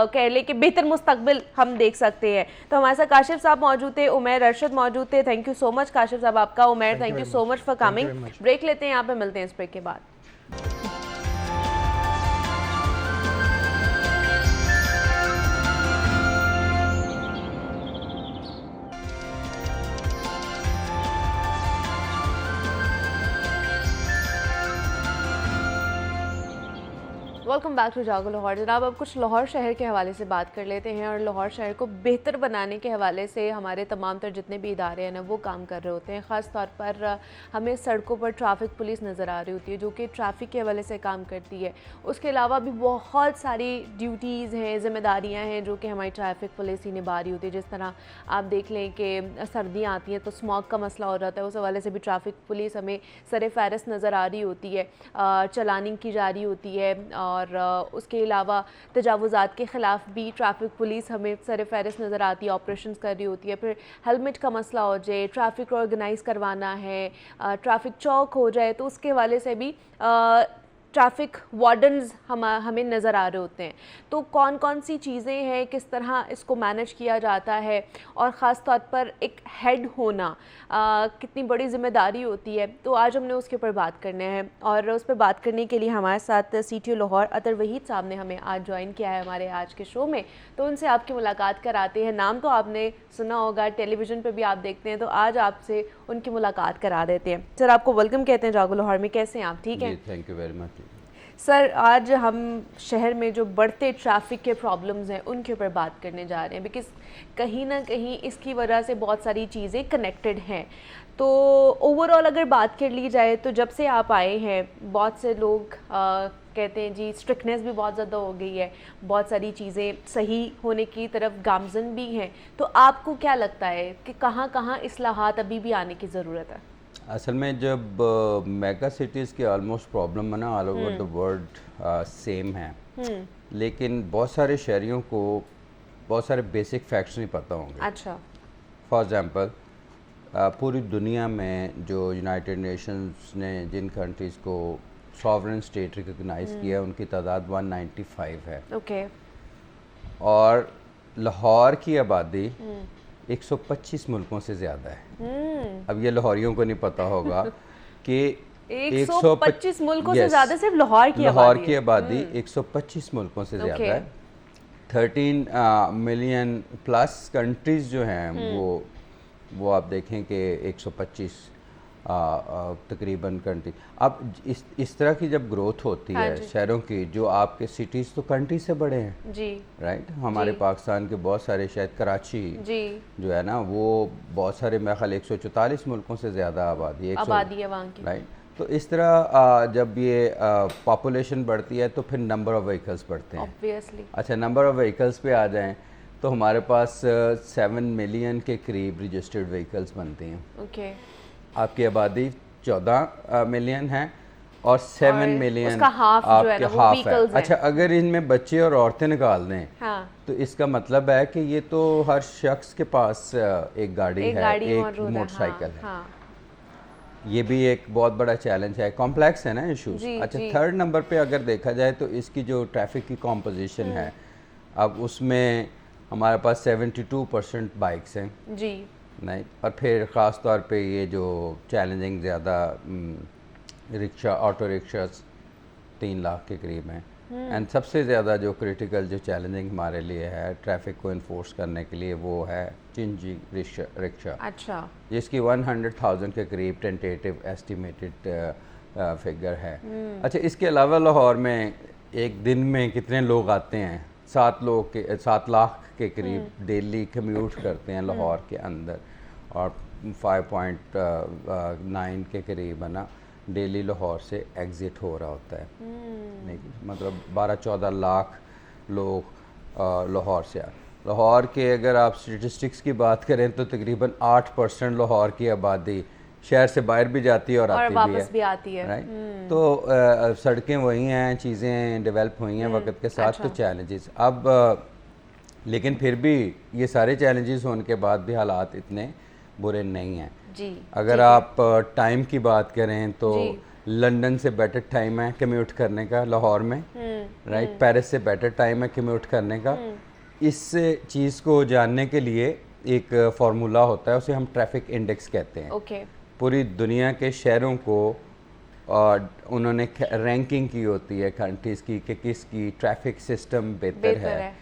कह ले कि बेहतर मुस्तकबिल हम देख सकते हैं। तो हमारे साथ काशिफ साहब मौजूद थे, उमैर अरशद मौजूद थे। Thank you so much Kashif sahab आपका। Umair thank you so much for coming. Break लेते हैं, यहाँ पे मिलते हैं इस ब्रेक के बाद। वेलकम बैक टू जागो लाहौर। जनाब, अब कुछ लाहौर शहर के हवाले से बात कर लेते हैं, और लाहौर शहर को बेहतर बनाने के हवाले से हमारे तमाम तर जितने भी इदारे हैं ना, वो काम कर रहे होते हैं। ख़ास तौर पर हमें सड़कों पर ट्रैफिक पुलिस नज़र आ रही होती है, जो कि ट्रैफिक के हवाले से काम करती है। उसके अलावा भी बहुत सारी ड्यूटीज़ हैं, ज़िम्मेदारियाँ हैं, जो कि हमारी ट्रैफिक पुलिस ही निभा रही होती है। जिस तरह आप देख लें कि सर्दियाँ आती हैं तो स्मॉग का मसला हो जाता है, उस हवाले से भी ट्रैफिक पुलिस हमें सर फहरिस्त नज़र आ रही होती है, चलानिंग की जा रही होती है। और उसके अलावा तजावुज़ात के ख़िलाफ़ भी ट्रैफिक पुलिस हमें सर फहरिस्त नज़र आती है, ऑपरेशंस कर रही होती है। फिर हेलमेट का मसला हो जाए, ट्रैफिक ऑर्गेनाइज़ करवाना है, ट्रैफिक चौक हो जाए, तो उसके हवाले से भी ट्रैफिक वार्डन्स हमें नज़र आ रहे होते हैं। तो कौन कौन सी चीज़ें हैं, किस तरह इसको मैनेज किया जाता है, और ख़ास तौर पर एक हेड होना कितनी बड़ी ज़िम्मेदारी होती है। तो आज हमने उसके ऊपर बात करने हैं, और उस पर बात करने के लिए हमारे साथ CTO लाहौर अतर वहीद साहब ने हमें आज ज्वाइन किया है हमारे आज के शो में। तो उनसे आपकी मुलाकात कराते हैं। नाम तो आपने सुना होगा, टेलीविज़न पर भी आप देखते हैं, तो आज आपसे उनकी मुलाकात करा देते हैं। सर, आपको वेलकम कहते हैं जागो लाहौर में। कैसे हैं आप? ठीक है, thank you very much. Sir, आज हम शहर में जो बढ़ते ट्रैफिक के प्रॉब्लम्स हैं उनके ऊपर बात करने जा रहे हैं, बिकॉज़ कहीं ना कहीं इसकी वजह से बहुत सारी चीज़ें कनेक्टेड हैं। तो ओवरऑल अगर बात कर ली जाए तो जब से आप आए हैं, बहुत से लोग कहते हैं जी स्ट्रिक्टनेस भी बहुत ज़्यादा हो गई है, बहुत सारी चीज़ें सही होने की तरफ गामजन भी हैं। तो आपको क्या लगता है कि कहाँ कहाँ इस्लाहात अभी भी आने की ज़रूरत है? असल में जब मेगा सिटीज़ के ऑलमोस्ट प्रॉब्लम है ना, all over the world same है, लेकिन बहुत सारे शहरियों को बहुत सारे बेसिक फैक्ट्स नहीं पता होंगे। अच्छा। फॉर एग्ज़ाम्पल, पूरी दुनिया में जो यूनाइटेड नेशंस ने जिन कंट्रीज़ को सॉवरेन स्टेट रिकग्नाइज़ किया है, उनकी तादाद 195 है। ओके। और लाहौर की आबादी 125 मुल्कों से ज़्यादा है। अब ये लाहौरियों को नहीं पता होगा कि 125 मुल्कों से ज़्यादा सिर्फ लाहौर की आबादी 125 मुल्कों से ज़्यादा है। 13 मिलियन प्लस कंट्रीज़ जो हैं वो आप देखें कि 125, तकरीबन कंट्री। अब इस तरह की जब ग्रोथ होती हाँ है जी। शहरों की, जो आपके सिटीज़ तो कंट्री से बड़े हैं, जी राइट। हमारे जी। पाकिस्तान के बहुत सारे, शायद कराची जी जो है ना वो बहुत सारे, मेरे ख्याल 144 मुल्कों से ज़्यादा आबादी है, आबादी है वहाँ की। राइट। तो इस तरह जब ये पॉपुलेशन बढ़ती है तो फिर नंबर ऑफ़ व्हीकल्स बढ़ते हैं। ऑब्वियसली। अच्छा, नंबर ऑफ़ व्हीकल्स पे आ जाएं तो हमारे पास 7 मिलियन के करीब रजिस्टर्ड व्हीकल्स बनती हैं। ओके। आपकी आबादी 14 मिलियन है और 7 और मिलियन उसका half जो है आपके ना वो हाफ vehicles है। हैं। अच्छा, अगर इनमें बच्चे और औरतें निकाल दें हाँ। तो इसका मतलब है कि ये तो हर शख्स के पास एक गाड़ी एक है, गाड़ी एक मौजूद है। मोटरसाइकिल है। हाँ। ये भी एक बहुत बड़ा चैलेंज है, कॉम्प्लेक्स है ना इशूज। जी, अच्छा, जी। थर्ड नंबर पे अगर देखा जाए तो इसकी जो ट्रैफिक की कॉम्पोजिशन है, अब उसमें हमारे पास 72% बाइक्स हैं, जी नहीं, और फिर ख़ास तौर पे ये जो चैलेंजिंग ज़्यादा रिक्शा, ऑटो रिक्शा 3 लाख के करीब हैं। एंड सबसे ज़्यादा जो क्रिटिकल, जो चैलेंजिंग हमारे लिए है ट्रैफिक को इन्फोर्स करने के लिए, वो है चिंजी रिक्शा, अच्छा। जिसकी 100,000 के करीब टेंटेटिव एस्टिमेटेड फिगर है। अच्छा, इसके अलावा लाहौर में एक दिन में कितने लोग आते हैं? 7 लाख के करीब डेली कम्यूट करते हैं लाहौर के अंदर, और 5.9 के करीब है ना डेली लाहौर से एग्ज़िट हो रहा होता है। मतलब 12-14 लाख लोग लाहौर से लाहौर के, अगर आप स्टेटिस्टिक्स की बात करें तो तकरीबन 8% लाहौर की आबादी शहर से बाहर भी जाती है और आती वापस भी आती है। राइट। तो सड़कें वही हैं, चीज़ें डेवलप हुई हैं वक्त के साथ। तो चैलेंजेस अब लेकिन फिर भी ये सारे चैलेंजेस होने के बाद भी हालात इतने बुरे नहीं हैं। जी। अगर आप टाइम की बात करें तो लंदन से बेटर टाइम है कम्यूट करने का लाहौर में, राइट। पेरिस से बेटर टाइम है कम्यूट करने का। इस चीज़ को जानने के लिए एक फार्मूला होता है, उसे हम ट्रैफिक इंडेक्स कहते हैं। ओके। पूरी दुनिया के शहरों को उन्होंने रैंकिंग की होती है कंट्रीज़ की कि किसकी ट्रैफिक सिस्टम बेहतर है।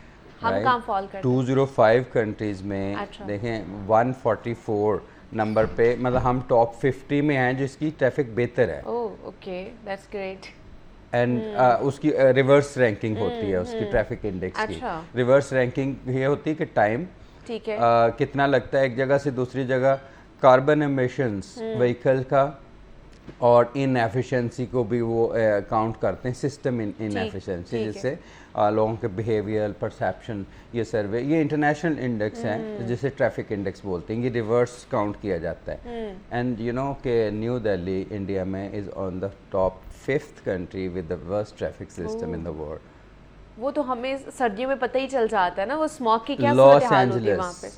हम कहाँ फॉल करते हैं? 205 कंट्रीज़ में अच्छा। देखें 144 नंबर पे, मतलब हम टॉप 50 में हैं जिसकी ट्रैफिक बेहतर है। Oh okay, that's great. And उसकी रिवर्स रैंकिंग होती है उसकी ट्रैफिक इंडेक्स की। अच्छा। रिवर्स रैंकिंग ये होती है कि टाइम ठीक है। कितना लगता है एक जगह से दूसरी जगह, कार्बन एमिशंस व्हीकल का, और इन एफिशिएंसी को भी वो काउंट करते हैं, सिस्टम इन एफिशिएंसी, जिससे लोगों के बिहेवियर, परसेप्शन, ये सर्वे, ये इंटरनेशनल इंडेक्स हैं जिसे ट्रैफिक इंडेक्स बोलते हैं। ये रिवर्स काउंट किया जाता है। एंड यू नो कि न्यू दिल्ली इंडिया में is on the top 5th country with the worst traffic system in the world. वो तो हमें सर्दियों में पता ही चल जाता है ना, वो स्मॉग की क्या सूरत हाल होती है वहाँ पे।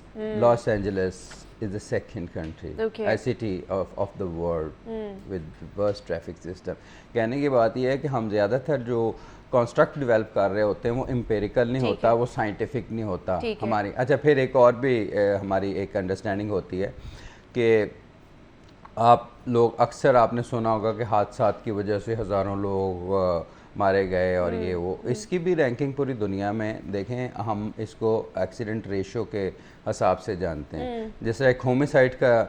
Los Angeles is the second country, Okay. a city of the world with worst traffic system. कहने की बात यह है कि हम ज़्यादातर जो कॉन्स्ट्रक्ट डेवलप कर रहे होते हैं वो एम्पेरिकल नहीं होता, वो साइंटिफिक नहीं होता हमारी। अच्छा, फिर एक और भी हमारी एक अंडरस्टैंडिंग होती है कि आप लोग अक्सर आपने सुना होगा कि हादसात की वजह से हज़ारों लोग मारे गए और ये वो, इसकी भी रैंकिंग पूरी दुनिया में देखें, हम इसको एक्सीडेंट रेशो के हिसाब से जानते हैं। जैसे एक होमिसाइड का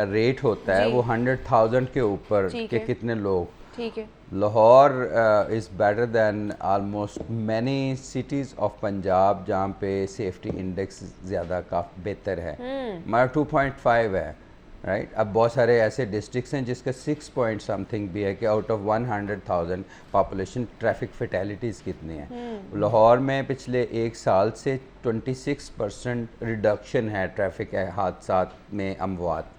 रेट होता है वो 100,000 के ऊपर के कितने लोग। ठीक है। Lahore is better than almost many cities of Punjab जहाँ पे सेफ्टी इंडेक्स ज़्यादा काफ़ी बेहतर है। हमारा 2.5 है, राइट। अब बहुत सारे ऐसे डिस्ट्रिक्ट्स हैं जिसका 6 पॉइंट समथिंग भी है कि आउट ऑफ 100,000 पॉपुलेशन ट्रैफिक फैटेलिटीज़ कितनी हैं। लाहौर में पिछले 1 साल से 26% रिडक्शन है ट्रैफिक हादसात में अमवात,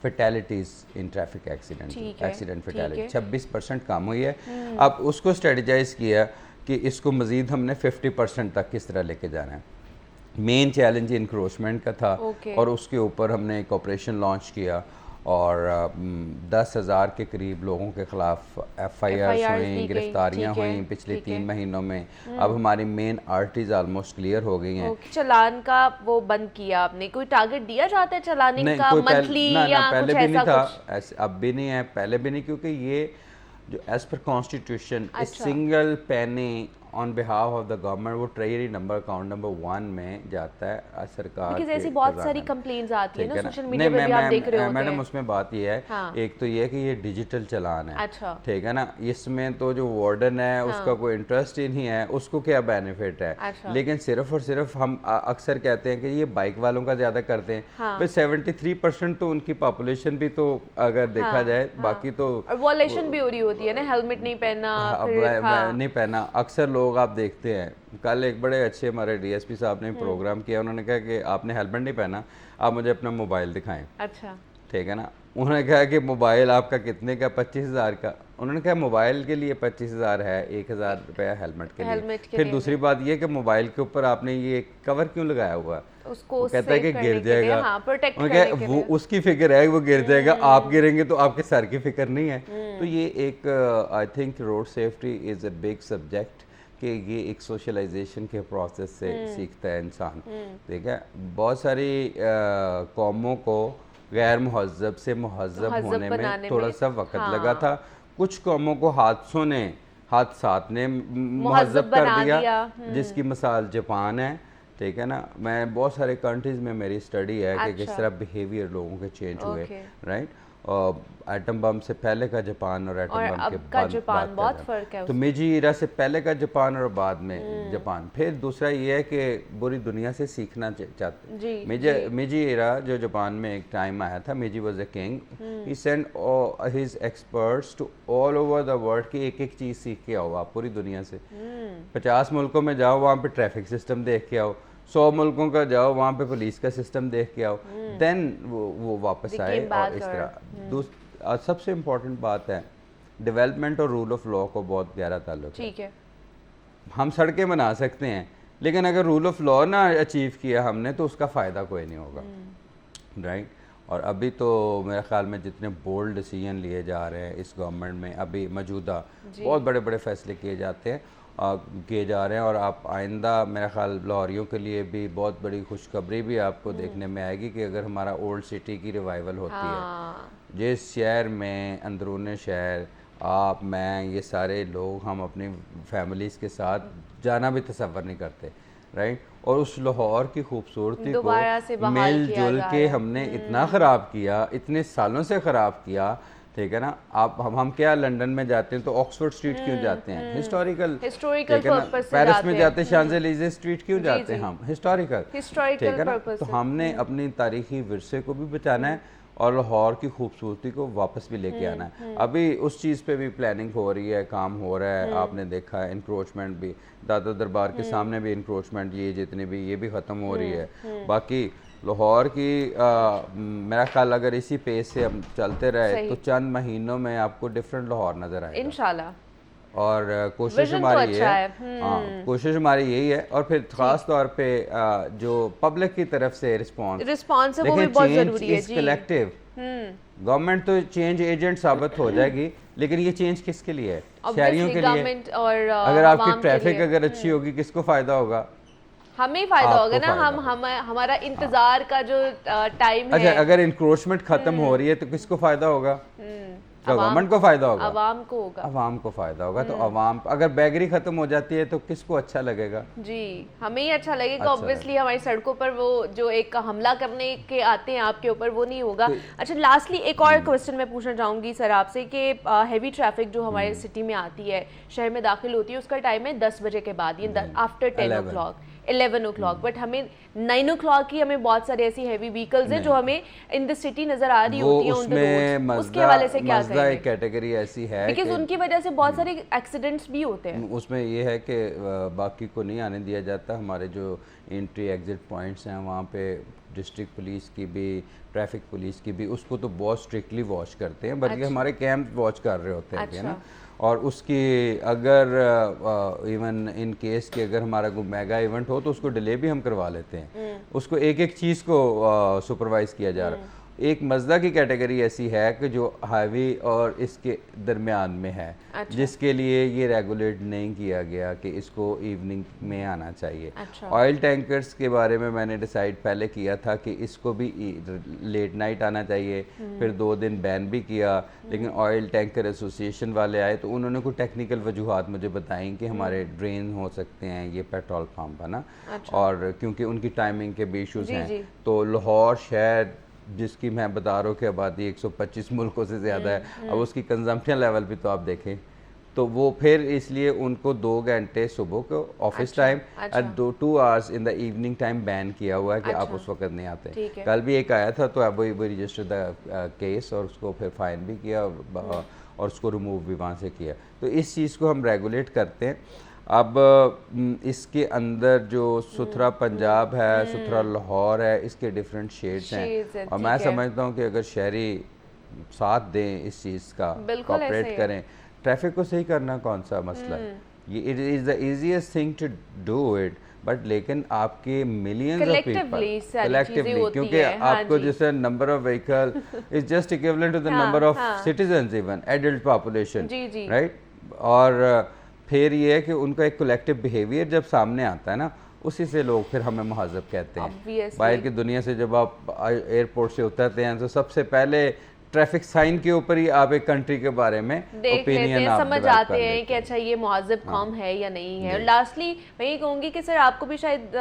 fatalities in traffic accident fatality 26% कम हुई है। अब उसको स्ट्रेटजाइज़ किया कि इसको मज़ीद हमने 50% तक किस तरह लेके जाना है। मेन चैलेंज इंक्रोचमेंट का था और उसके ऊपर हमने एक ऑपरेशन लॉन्च किया और 10,000 के करीब लोगों के खिलाफ FIRs हुई, गिरफ्तारियां हुई पिछले 3 महीनों में। अब हमारी मेन आर्टरीज ऑलमोस्ट क्लियर हो गई हैं। चालान का वो बंद किया आपने, कोई टारगेट दिया जाता है चलाने का मंथली या पहले कुछ भी नहीं ऐसा था, ऐसे अब भी नहीं है, पहले भी नहीं, क्योंकि ये जो as per constitution single penny on behalf of the government वो ट्रेजरी नंबर अकाउंट नंबर 1 में जाता है सरकार बिकॉज़ के ऐसी बहुत खजाने सारी में। कंप्लेंट्स आती है ठीक ना है सोशल नहीं, मीडिया पे भी आप देख रहे होते मैडम हैं। उसमें बात ये है, हाँ। एक तो ये है कि ये डिजिटल चालान है, अच्छा। ठीक है ना, इसमें तो जो वार्डन है उसका कोई इंटरेस्ट ही नहीं है, उसको क्या बेनिफिट है। अच्छा। लेकिन सिर्फ और सिर्फ हम अक्सर कहते हैं कि ये बाइक वालों का ज़्यादा करते हैं, हाँ। पर 73% तो उनकी पॉपुलेशन भी तो अगर देखा जाए, बाकी तो और वॉलेशन भी हो रही होती है ना, हेलमेट नहीं पहनना, अब फिर हाँ। नहीं पहना। अक्सर लोग आप देखते हैं, कल एक बड़े अच्छे हमारे डीएसपी साहब ने प्रोग्राम किया, उन्होंने कहा कि आपने हेलमेट नहीं पहना, आप मुझे अपना मोबाइल दिखाएं, अच्छा ठीक है ना। उन्होंने कहा कि मोबाइल आपका कितने का, 25,000 का। उन्होंने कहा मोबाइल के लिए 25,000 है, 1,000 रुपया हेलमेट के हेलमेट लिए। के फिर लिए दूसरी बात ये कि मोबाइल के ऊपर आपने ये कवर क्यों लगाया हुआ है? उसको वो कहता है कि save गिर करने के लिए, जाएगा, हाँ, protect उन्होंने कहा करने के वो लिए। उसकी फिक्र है, वो गिर जाएगा, आप गिरेंगे तो आपके सर की फिक्र नहीं है। तो ये एक I think road safety is a big subject, कि ये एक सोशलाइजेशन के प्रोसेस से सीखता है इंसान, ठीक है। बहुत सारी कौमों को गैर मुहज़्ज़ब से मुहज़्ज़ब मुहज़्ज़ब होने में बनाने थोड़ा में, सा वक्त हाँ। लगा था। कुछ कौमों को हादसात ने मुहज़्ज़ब बना कर दिया, दिया। जिसकी मिसाल जापान है, ठीक है ना। मैं बहुत सारे कंट्रीज़ में मेरी स्टडी है कि किस अच्छा। तरह बिहेवियर लोगों के चेंज हुए, ओके। राइट। और एटम बम से पहले का जापान और एटम और बम अब के का बाद जापान, बात कर बहुत रहे हैं। फ़र्क है तो मेजी इरा से पहले का जापान और बाद में जापान। फिर दूसरा ये है कि पूरी दुनिया से सीखना चाहते जी, मेजी इरा जो जापान में एक टाइम आया था, Meiji was a king, he send his experts to all over the world की एक एक चीज़ सीख के आओ आप पूरी दुनिया से। 50 मुल्कों में जाओ, वहाँ पे ट्रैफिक सिस्टम देख के आओ, 100 मुल्कों का जाओ, वहाँ पे पुलिस का सिस्टम देख के आओ, देन वो वापस They आए। came और back इस और- तरह और सबसे इम्पोर्टेंट बात है, डेवलपमेंट और रूल ऑफ लॉ को बहुत गहरा ताल्लुक है। ठीक है। हम सड़कें बना सकते हैं, लेकिन अगर रूल ऑफ लॉ ना अचीव किया हमने तो उसका फ़ायदा कोई नहीं होगा, राइट। और अभी तो मेरे ख्याल में जितने बोल्ड डिसीजन लिए जा रहे हैं इस गवर्नमेंट में, अभी मौजूदा बहुत बड़े बड़े फैसले किए जाते हैं, किए जा रहे हैं। और आप आइंदा मेरा ख्याल लाहौरियों के लिए भी बहुत बड़ी खुशखबरी भी आपको देखने में आएगी कि अगर हमारा ओल्ड सिटी की रिवाइवल होती हाँ। है, जिस शहर में अंदरून शहर आप, मैं, ये सारे लोग हम अपनी फैमिलीज़ के साथ जाना भी तसव्वुर नहीं करते, राइट। और उस लाहौर की खूबसूरती दोबारा से को बहाल मिल किया जुल जा के रहा है। हमने इतना ख़राब किया, इतने सालों से ख़राब किया, ठीक है ना। आप हम क्या लंदन में जाते हैं तो ऑक्सफोर्ड स्ट्रीट क्यों जाते हैं? हिस्टोरिकल पर्पस से पेरिस में जाते जाते हैं, शांज़ेलीज़े स्ट्रीट क्यों जाते हैं हम? हिस्टोरिकल Historical purpose तो से। हमने अपनी तारीखी विरसे को भी बचाना है और लाहौर की खूबसूरती को वापस भी लेके आना है। अभी उस चीज़ पे भी प्लानिंग हो रही है, काम हो रहा है। आपने देखा है इंक्रोचमेंट भी, दादा दरबार के सामने भी इंक्रोचमेंट, ये जितने भी, ये भी ख़त्म हो रही है। बाकी लाहौर की मेरा ख्याल अगर इसी पेस से हम चलते रहे तो चंद महीनों में आपको डिफरेंट लाहौर नज़र आएगा इंशाल्लाह। और कोशिश Vision तो हमारी ये अच्छा है, है। हाँ, कोशिश हमारी यही है। और फिर खास तौर पे जो पब्लिक की तरफ से रिस्पॉन्स है वो भी बहुत ज़रूरी है जी। कलेक्टिव। गवर्नमेंट तो चेंज एजेंट साबित हो जाएगी, लेकिन ये चेंज किसके लिए है? शहरियों के लिए। गवर्नमेंट और अगर आवाम आपकी के ट्रैफिक लिए। अगर अच्छी होगी, किसको फायदा होगा? हमें ही फायदा आपको होगा ना। फायदा हम हमारा इंतजार का जो टाइम अच्छा, है, अगर इंक्रोचमेंट खत्म हो रही है तो किसको फायदा होगा? गवर्नमेंट को फायदा होगा, आवाम को होगा। अवाम को फायदा होगा। तो अवाम, अगर बैगरी खत्म हो जाती है तो किसको अच्छा लगेगा? जी, हमें ही अच्छा लगेगा। अच्छा ऑब्वियसली हमारी सड़कों पर वो जो एक हमला करने के आते हैं आपके ऊपर, वो नहीं होगा। अच्छा, लास्टली एक और क्वेश्चन मैं पूछना चाहूँगी सर आपसे कि हैवी ट्रैफिक जो हमारे सिटी में आती है, शहर में दाखिल होती है, उसका टाइम है 10 बजे के बाद, ये आफ्टर 11 o'clock। बट हमें 9 o'clock ही हमें बहुत सारे ऐसी हैवी व्हीकल्स हैं जो हमें इन द सिटी नजर आ रही होती हैं ऑन द रोड। उसके हवाले से क्या मज़दा एक कहेंगे? कैटेगरी ऐसी है बिकॉज कि उनकी वजह से बहुत सारे एक्सीडेंट्स भी होते हैं। उसमें ये है कि बाकी को नहीं आने दिया जाता। हमारे जो एंट्री एग्जिट पॉइंट्स हैं वहाँ पे डिस्ट्रिक्ट पुलिस की भी, ट्रैफिक पुलिस की भी, उसको तो बहुत स्ट्रिक्टली वॉच करते हैं, बल्कि हमारे कैंप वॉच कर रहे होते हैं, है ना। और उसकी अगर इवन इन केस कि अगर हमारा कोई मेगा इवेंट हो तो उसको डिले भी हम करवा लेते हैं। उसको एक एक चीज़ को सुपरवाइज़ किया जा रहा है। एक मज़दा की कैटेगरी ऐसी है कि जो हाईवे और इसके दरमियान में है, जिसके लिए ये रेगुलेट नहीं किया गया कि इसको इवनिंग में आना चाहिए। ऑयल टैंकर्स के बारे में मैंने डिसाइड पहले किया था कि इसको भी लेट नाइट आना चाहिए, फिर 2 दिन बैन भी किया, लेकिन ऑयल टैंकर एसोसिएशन वाले आए तो उन्होंने कुछ टेक्निकल वजूहात मुझे बताई कि हमारे ड्रेन हो सकते हैं ये पेट्रोल पंप है ना, और क्योंकि उनकी टाइमिंग के भी इशूज़ हैं। तो लाहौर शहर जिसकी मैं बता रहा हूँ कि आबादी 125 मुल्कों से ज़्यादा है, अब उसकी कंजम्पशन लेवल भी तो आप देखें, तो वो फिर इसलिए उनको 2 घंटे सुबह को ऑफिस टाइम और 2 hours in the evening time ban किया हुआ है कि आप उस वक्त नहीं आते। कल भी एक आया था तो अब वो रजिस्टर द केस और उसको फिर फाइन भी किया और उसको रिमूव भी वहाँ से किया। तो इस चीज़ को हम रेगुलेट करते हैं। अब इसके अंदर जो सुथरा पंजाब है, सुथरा लाहौर है, इसके डिफरेंट शेड्स हैं और मैं समझता हूँ कि अगर शहरी साथ दें इस चीज़ का, कोऑपरेट करें, ट्रैफिक को सही करना कौन सा मसला है, ये it is the easiest thing to do it, but लेकिन आपके मिलियंस ऑफ पीपल कलेक्टिवली, क्योंकि आपको जैसे number of vehicle is just equivalent to the number of citizens, even adult population, right. और फिर ये है कि उनका एक कलेक्टिव बिहेवियर जब सामने आता है ना, उसी से लोग फिर हमें महज़ब कहते हैं। बाहर की दुनिया से जब आप एयरपोर्ट से उतरते हैं तो सबसे पहले ट्रैफिक साइन के ऊपर ही आप एक कंट्री के बारे में ओपिनियन समझ आते हैं कि अच्छा ये मुहज़्ज़ब कौम है या नहीं है। और लास्टली मैं ये कहूँगी कि सर आपको भी शायद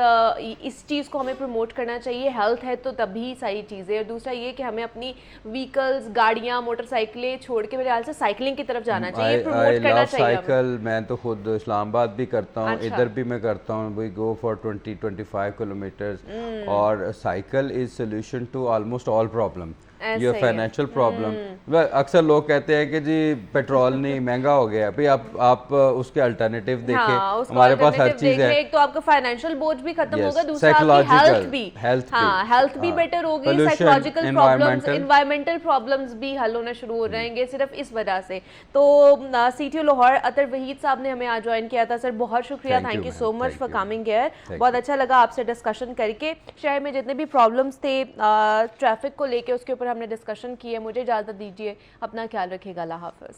इस चीज़ को हमें प्रमोट करना चाहिए, हेल्थ है तो तभी सारी चीज़ें, और दूसरा ये कि हमें अपनी व्हीकल्स, गाड़ियाँ, मोटरसाइकिलें छोड़ के मेरे ख्याल से साइकिलिंग की तरफ जाना चाहिए, प्रमोट करना चाहिए। साइकिल मैं तो खुद इस्लामाबाद भी करता हूँ, इधर भी मैं करता हूँ, वी गो फॉर 20-25 किलोमीटर्स, और cycle is solution to almost all problem. ये फाइनेंशियल प्रॉब्लम, अक्सर लोग कहते हैं कि जी पेट्रोल नहीं महंगा हो गया, भाई आप उसके अल्टरनेटिव देखें, हमारे पास हर चीज है। एक तो आपका फाइनेंशियल बोझ भी खत्म होगा, दूसरा आपकी हेल्थ भी बेटर होगी, साइकोलॉजिकल प्रॉब्लम्स, एनवायरमेंटल प्रॉब्लम्स भी हल होना शुरू हो जाएंगे सिर्फ इस वजह से। तो सीटीओ लाहौर अतर वहीद साहब ने हमें आज ज्वाइन किया था। सर बहुत शुक्रिया, thank you so much for coming here. बहुत अच्छा लगा आपसे डिस्कशन करके। शहर में जितने भी प्रॉब्लम्स थे ट्रैफिक को लेके, उसके ऊपर हमने डिस्कशन की है। मुझे इजाज़त दीजिए, अपना ख्याल रखिएगा, अल्लाह हाफ़िज़।